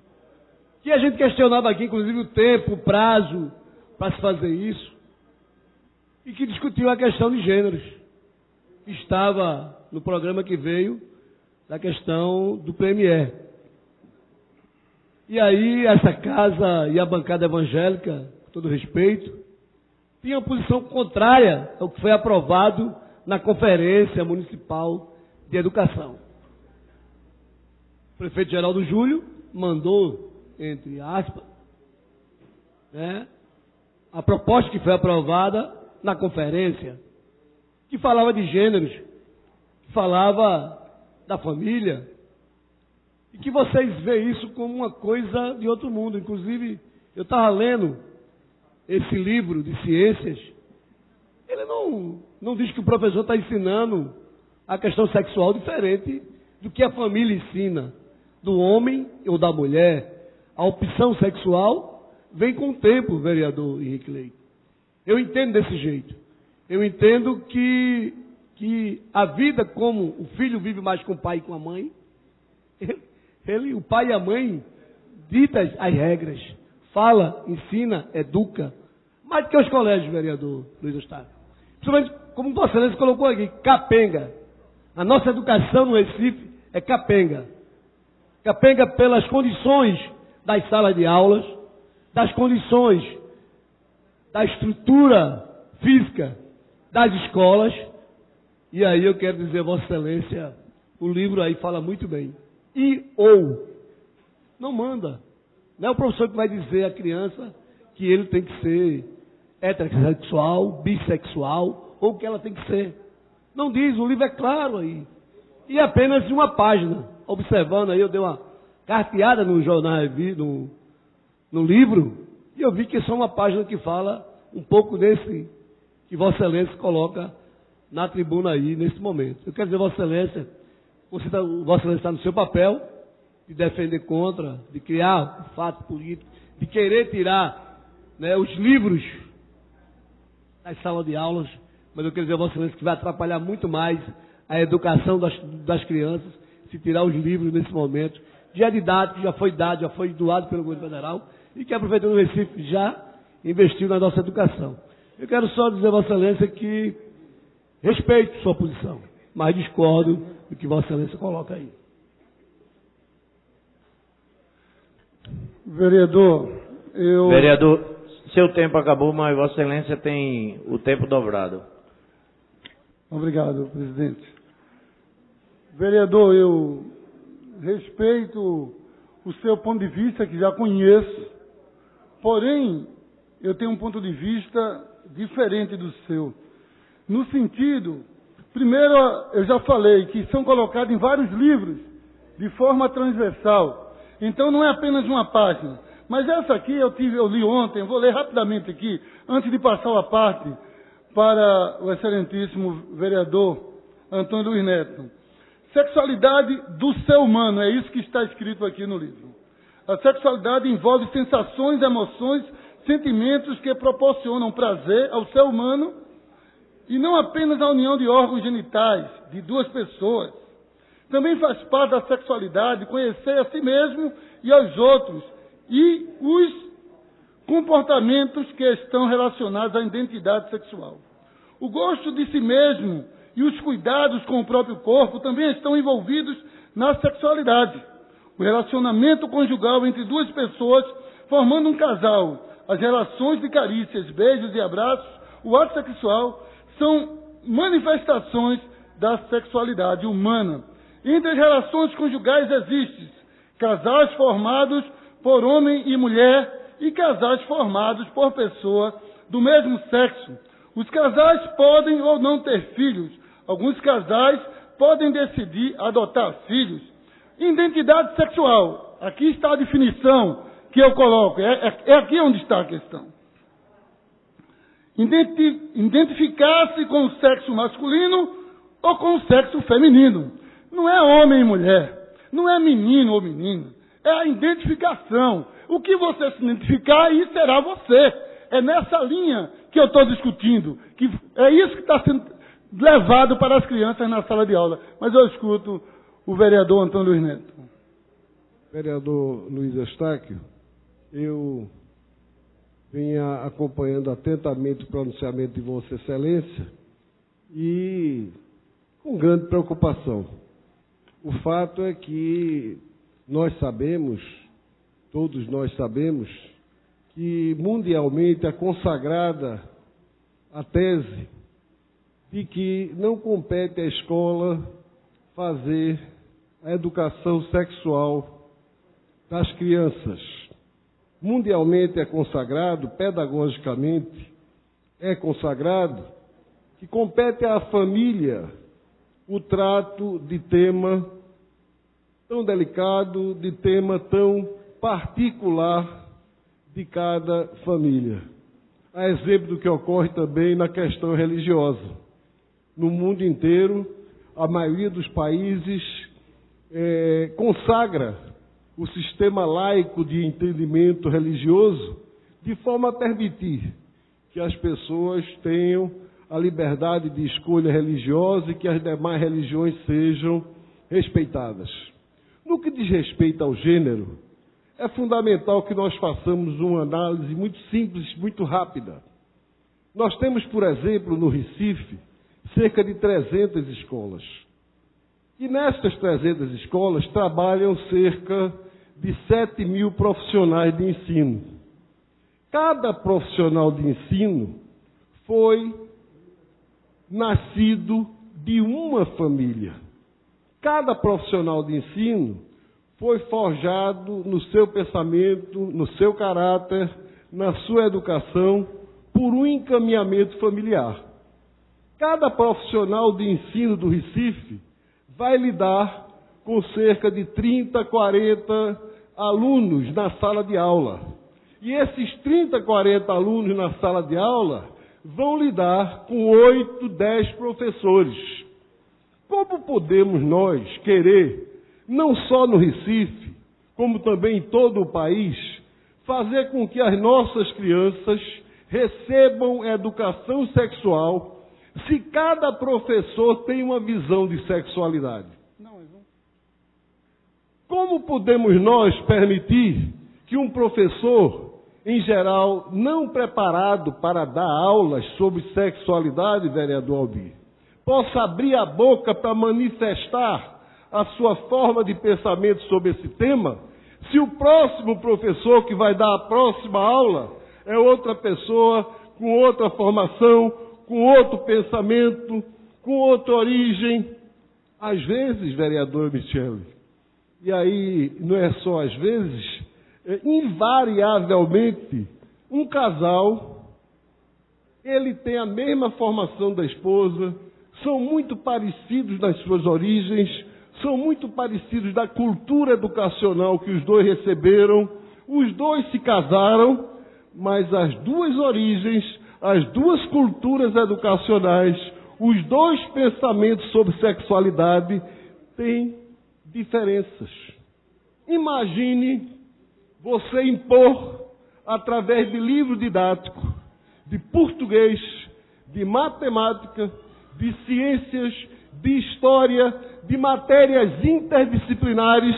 que a gente questionava aqui, inclusive, o tempo, o prazo para se fazer isso, e que discutiu a questão de gêneros. Estava no programa que veio da questão do PME. E aí essa casa e a bancada evangélica, com todo respeito, tinha uma posição contrária ao que foi aprovado na Conferência Municipal de Educação. O prefeito Geraldo Júlio mandou, entre aspas, a proposta que foi aprovada na conferência, que falava de gêneros, que falava da família, e que vocês veem isso como uma coisa de outro mundo. Inclusive, eu estava lendo esse livro de ciências, ele não diz que o professor está ensinando a questão sexual diferente do que a família ensina, do homem ou da mulher. A opção sexual vem com o tempo, vereador Henrique Leite. Eu entendo desse jeito. Eu entendo que a vida, como o filho vive mais com o pai e com a mãe, o pai e a mãe ditam as regras, fala, ensina, educa, mais do que os colégios, vereador Luiz Eustáquio. Principalmente, como Vossa Excelência colocou aqui, capenga. A nossa educação no Recife é capenga. Capenga pelas condições das salas de aulas, das condições da estrutura física das escolas. E aí eu quero dizer, Vossa Excelência, o livro aí fala muito bem. Não manda. Não é o professor que vai dizer à criança que ele tem que ser heterossexual, bissexual, ou o que ela tem que ser. Não diz, o livro é claro aí. E apenas uma página. Observando aí, eu dei uma carteada no jornal, no livro, e eu vi que é só uma página que fala um pouco desse que Vossa Excelência coloca na tribuna aí, nesse momento. Eu quero dizer, Vossa Excelência, Vossa Excelência está no seu papel de defender contra, de criar um fato político, de querer tirar, né, os livros das salas de aulas, mas eu quero dizer, Vossa Excelência, que vai atrapalhar muito mais a educação das crianças se tirar os livros nesse momento. Já didático, já foi dado, já foi doado pelo governo federal e que a Prefeitura do Recife já investiu na nossa educação. Eu quero só dizer, Vossa Excelência, que respeito sua posição, mas discordo do que Vossa Excelência coloca aí. Vereador, Vereador, seu tempo acabou, mas Vossa Excelência tem o tempo dobrado. Obrigado, presidente. Vereador, eu respeito o seu ponto de vista, que já conheço, porém, eu tenho um ponto de vista diferente do seu. No sentido, primeiro, eu já falei que são colocados em vários livros, de forma transversal. Então, não é apenas uma página. Mas essa aqui eu li ontem, eu vou ler rapidamente aqui, antes de passar a parte para o excelentíssimo vereador Antônio Luiz Neto. Sexualidade do ser humano, é isso que está escrito aqui no livro. A sexualidade envolve sensações, emoções, sentimentos que proporcionam prazer ao ser humano e não apenas a união de órgãos genitais de duas pessoas. Também faz parte da sexualidade conhecer a si mesmo e aos outros e os comportamentos que estão relacionados à identidade sexual. O gosto de si mesmo e os cuidados com o próprio corpo também estão envolvidos na sexualidade. O relacionamento conjugal entre duas pessoas formando um casal, as relações de carícias, beijos e abraços, o ato sexual, são manifestações da sexualidade humana. Entre as relações conjugais existem casais formados por homem e mulher e casais formados por pessoa do mesmo sexo. Os casais podem ou não ter filhos. Alguns casais podem decidir adotar filhos. Identidade sexual. Aqui está a definição que eu coloco. É aqui onde está a questão. Identificar-se com o sexo masculino ou com o sexo feminino. Não é homem e mulher. Não é menino ou menina. É a identificação. O que você se identificar, aí será você. É nessa linha que eu estou discutindo. Que é isso que está sendo levado para as crianças na sala de aula. Mas eu escuto o vereador Antônio Luiz Neto. Vereador Luiz Eustáquio, eu venho acompanhando atentamente o pronunciamento de Vossa Excelência e com grande preocupação. O fato é que nós sabemos, todos nós sabemos, que mundialmente é consagrada a tese de que não compete à escola fazer a educação sexual das crianças. Mundialmente é consagrado, pedagogicamente é consagrado, que compete à família o trato de tema tão delicado, de tema tão particular de cada família. A exemplo do que ocorre também na questão religiosa. No mundo inteiro, a maioria dos países consagra o sistema laico de entendimento religioso de forma a permitir que as pessoas tenham a liberdade de escolha religiosa e que as demais religiões sejam respeitadas. No que diz respeito ao gênero, é fundamental que nós façamos uma análise muito simples, muito rápida. Nós temos, por exemplo, no Recife, cerca de 300 escolas. E nestas 300 escolas trabalham cerca de 7 mil profissionais de ensino. Cada profissional de ensino foi nascido de uma família. Cada profissional de ensino foi forjado no seu pensamento, no seu caráter, na sua educação, por um encaminhamento familiar. Cada profissional de ensino do Recife vai lidar com cerca de 30, 40 alunos na sala de aula. E esses 30, 40 alunos na sala de aula vão lidar com 8, 10 professores. Como podemos nós querer, não só no Recife, como também em todo o país, fazer com que as nossas crianças recebam educação sexual se cada professor tem uma visão de sexualidade? Como podemos nós permitir que um professor, em geral, não preparado para dar aulas sobre sexualidade, vereador Albi, possa abrir a boca para manifestar a sua forma de pensamento sobre esse tema, se o próximo professor que vai dar a próxima aula é outra pessoa, com outra formação, com outro pensamento, com outra origem? Às vezes, vereador Michele, e aí não é só às vezes, invariavelmente, um casal, ele tem a mesma formação da esposa, são muito parecidos nas suas origens, são muito parecidos da cultura educacional que os dois receberam, os dois se casaram, mas as duas origens, as duas culturas educacionais, os dois pensamentos sobre sexualidade têm diferenças. Imagine você impor, através de livro didático, de português, de matemática, de ciências, de história, de matérias interdisciplinares,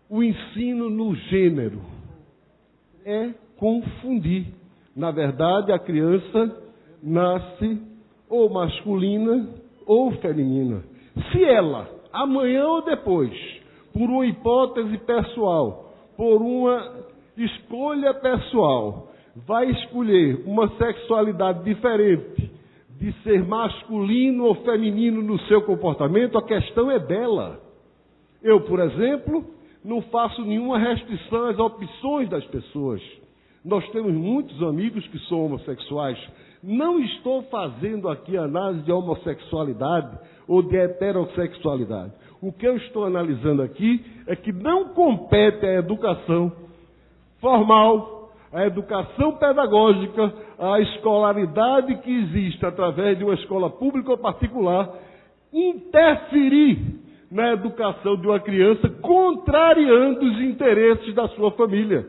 o ensino no gênero. É confundir. Na verdade, a criança nasce ou masculina ou feminina. Se ela, amanhã ou depois, por uma hipótese pessoal, por uma escolha pessoal, vai escolher uma sexualidade diferente, de ser masculino ou feminino no seu comportamento, a questão é dela. Eu, por exemplo, não faço nenhuma restrição às opções das pessoas. Nós temos muitos amigos que são homossexuais. Não estou fazendo aqui análise de homossexualidade ou de heterossexualidade. O que eu estou analisando aqui é que não compete à educação formal, à educação pedagógica, à escolaridade que existe através de uma escola pública ou particular, interferir na educação de uma criança, contrariando os interesses da sua família.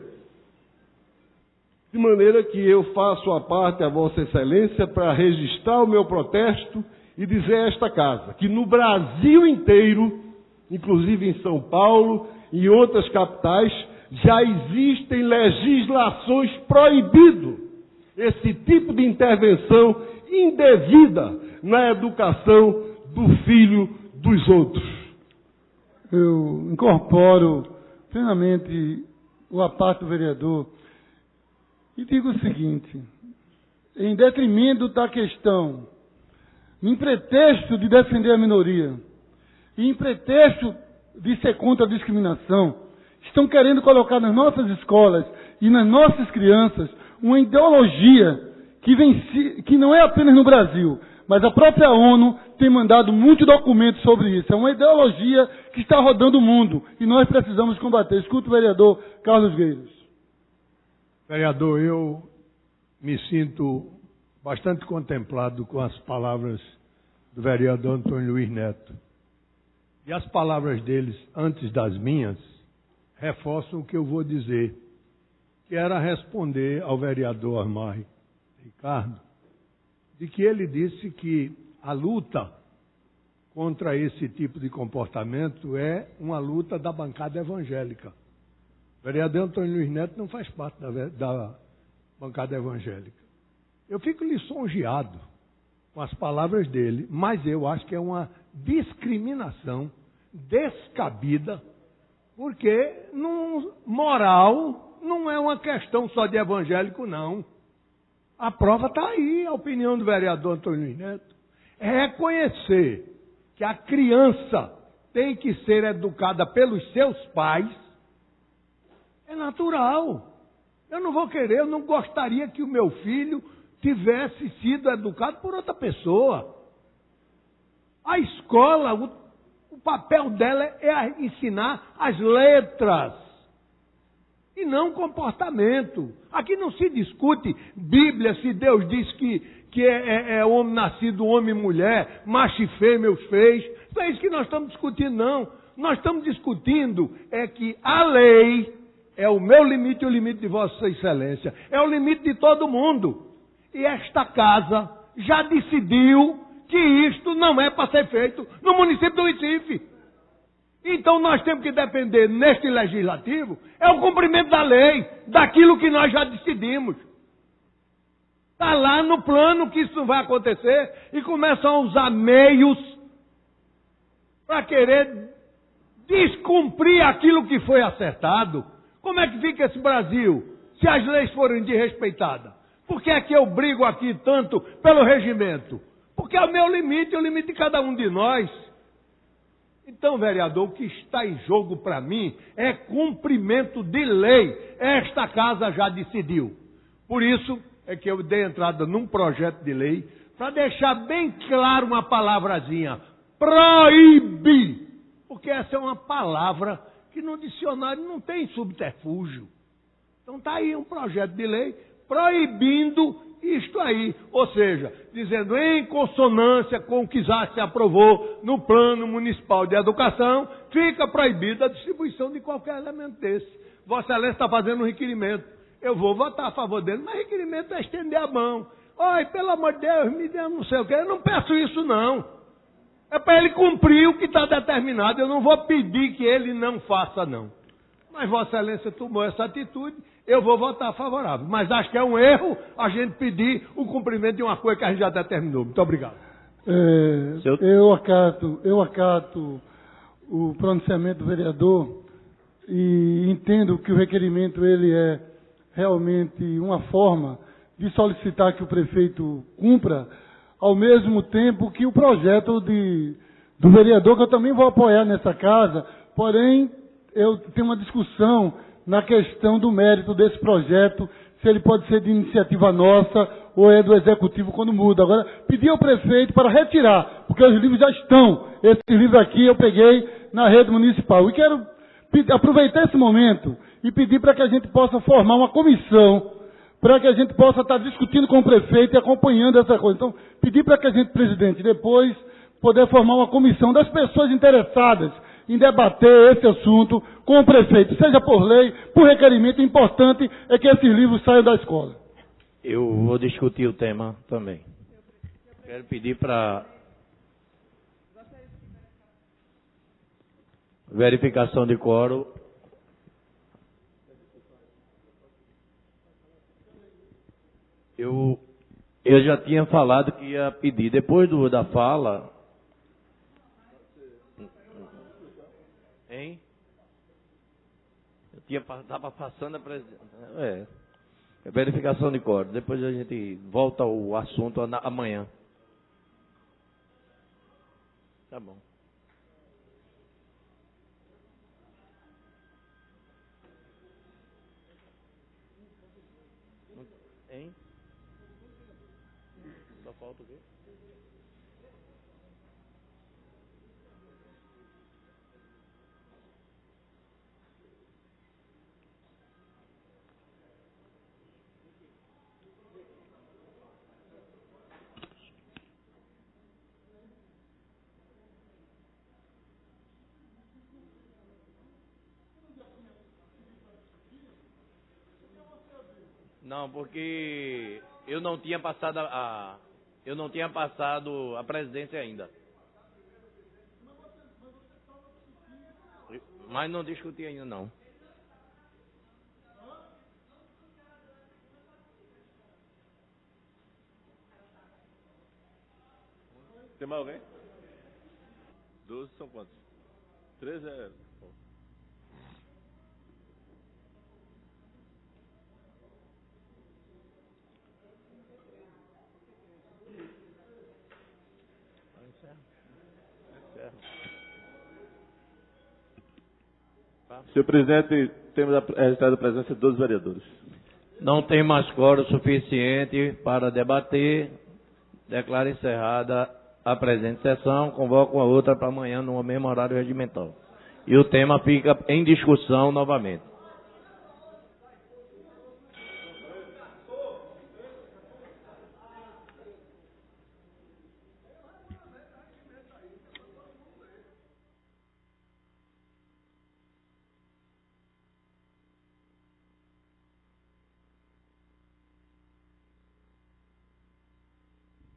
De maneira que eu faço a parte a Vossa Excelência para registrar o meu protesto e dizer a esta casa que no Brasil inteiro, inclusive em São Paulo e em outras capitais, já existem legislações proibindo esse tipo de intervenção indevida na educação do filho dos outros. Eu incorporo plenamente a parte do vereador e digo o seguinte: em detrimento da questão, em pretexto de defender a minoria, e em pretexto de ser contra a discriminação, estão querendo colocar nas nossas escolas e nas nossas crianças uma ideologia que não é apenas no Brasil, mas a própria ONU tem mandado muitos documentos sobre isso. É uma ideologia que está rodando o mundo e nós precisamos combater. Escuta o vereador Carlos Gueiros. Vereador, eu me sinto bastante contemplado com as palavras do vereador Antônio Luiz Neto. E as palavras deles, antes das minhas, reforçam o que eu vou dizer, que era responder ao vereador Armai Ricardo, de que ele disse que a luta contra esse tipo de comportamento é uma luta da bancada evangélica. O vereador Antônio Luiz Neto não faz parte da bancada evangélica. Eu fico lisonjeado com as palavras dele, mas eu acho que é uma discriminação descabida, porque moral não é uma questão só de evangélico, não. A prova está aí, a opinião do vereador Antônio Luiz Neto. É reconhecer que a criança tem que ser educada pelos seus pais, é natural. Eu não vou querer, eu não gostaria que o meu filho tivesse sido educado por outra pessoa. A escola, o papel dela é ensinar as letras. e não comportamento. Aqui não se discute Bíblia, se Deus diz que é homem nascido, homem e mulher, macho e fêmea os fez. Não é isso que nós estamos discutindo, não. Nós estamos discutindo é que a lei é o meu limite e o limite de Vossa Excelência. É o limite de todo mundo. E esta casa já decidiu que isto não é para ser feito no município do Recife. Então nós temos que depender neste legislativo é o cumprimento da lei, daquilo que nós já decidimos. Está lá no plano que isso não vai acontecer e começam a usar meios para querer descumprir aquilo que foi acertado. Como é que fica esse Brasil se as leis forem desrespeitadas? Por que é que eu brigo aqui tanto pelo regimento? Porque é o meu limite, é o limite de cada um de nós. Então, vereador, o que está em jogo para mim é cumprimento de lei. Esta casa já decidiu. Por isso é que eu dei entrada num projeto de lei para deixar bem claro uma palavrazinha. Proíbe! Porque essa é uma palavra que no dicionário não tem subterfúgio. Então está aí um projeto de lei proibindo isto aí, ou seja, dizendo em consonância com o que já se aprovou no Plano Municipal de Educação, fica proibida a distribuição de qualquer elemento desse. Vossa Excelência está fazendo um requerimento. Eu vou votar a favor dele, mas requerimento é estender a mão. Oi, pelo amor de Deus, me dê não sei o quê. Eu não peço isso, não. É para ele cumprir o que está determinado. Eu não vou pedir que ele não faça, não. Mas Vossa Excelência tomou essa atitude, eu vou votar favorável. Mas acho que é um erro a gente pedir o cumprimento de uma coisa que a gente já determinou. Muito obrigado. Eu acato o pronunciamento do vereador e entendo que o requerimento ele é realmente uma forma de solicitar que o prefeito cumpra, ao mesmo tempo que o projeto do vereador, que eu também vou apoiar nessa casa, porém eu tenho uma discussão na questão do mérito desse projeto, se ele pode ser de iniciativa nossa ou é do executivo quando muda. Agora, pedir ao prefeito para retirar, porque os livros já estão. Esse livro aqui eu peguei na rede municipal. E quero aproveitar esse momento e pedir para que a gente possa formar uma comissão, para que a gente possa estar discutindo com o prefeito e acompanhando essa coisa. Então, pedir para que a gente, presidente, depois poder formar uma comissão das pessoas interessadas em debater esse assunto com o prefeito, seja por lei, por requerimento. Importante é que esses livros saiam da escola. Eu vou discutir o tema também. Quero pedir para verificação de quórum. Eu já tinha falado que ia pedir, depois da fala... Hein? Estava passando a presidência. É verificação de quórum. Depois a gente volta ao assunto amanhã. Tá bom. Hein? Só falta o quê? Não, porque eu não tinha passado a presidência ainda. Mas não discuti ainda não. Tem mais alguém? 12 são quantos? 13 é... Senhor presidente, temos registrado a presença de 12 vereadores. Não tem mais quórum suficiente para debater. Declaro encerrada a presente sessão. Convoco a outra para amanhã no mesmo horário regimental. E o tema fica em discussão novamente.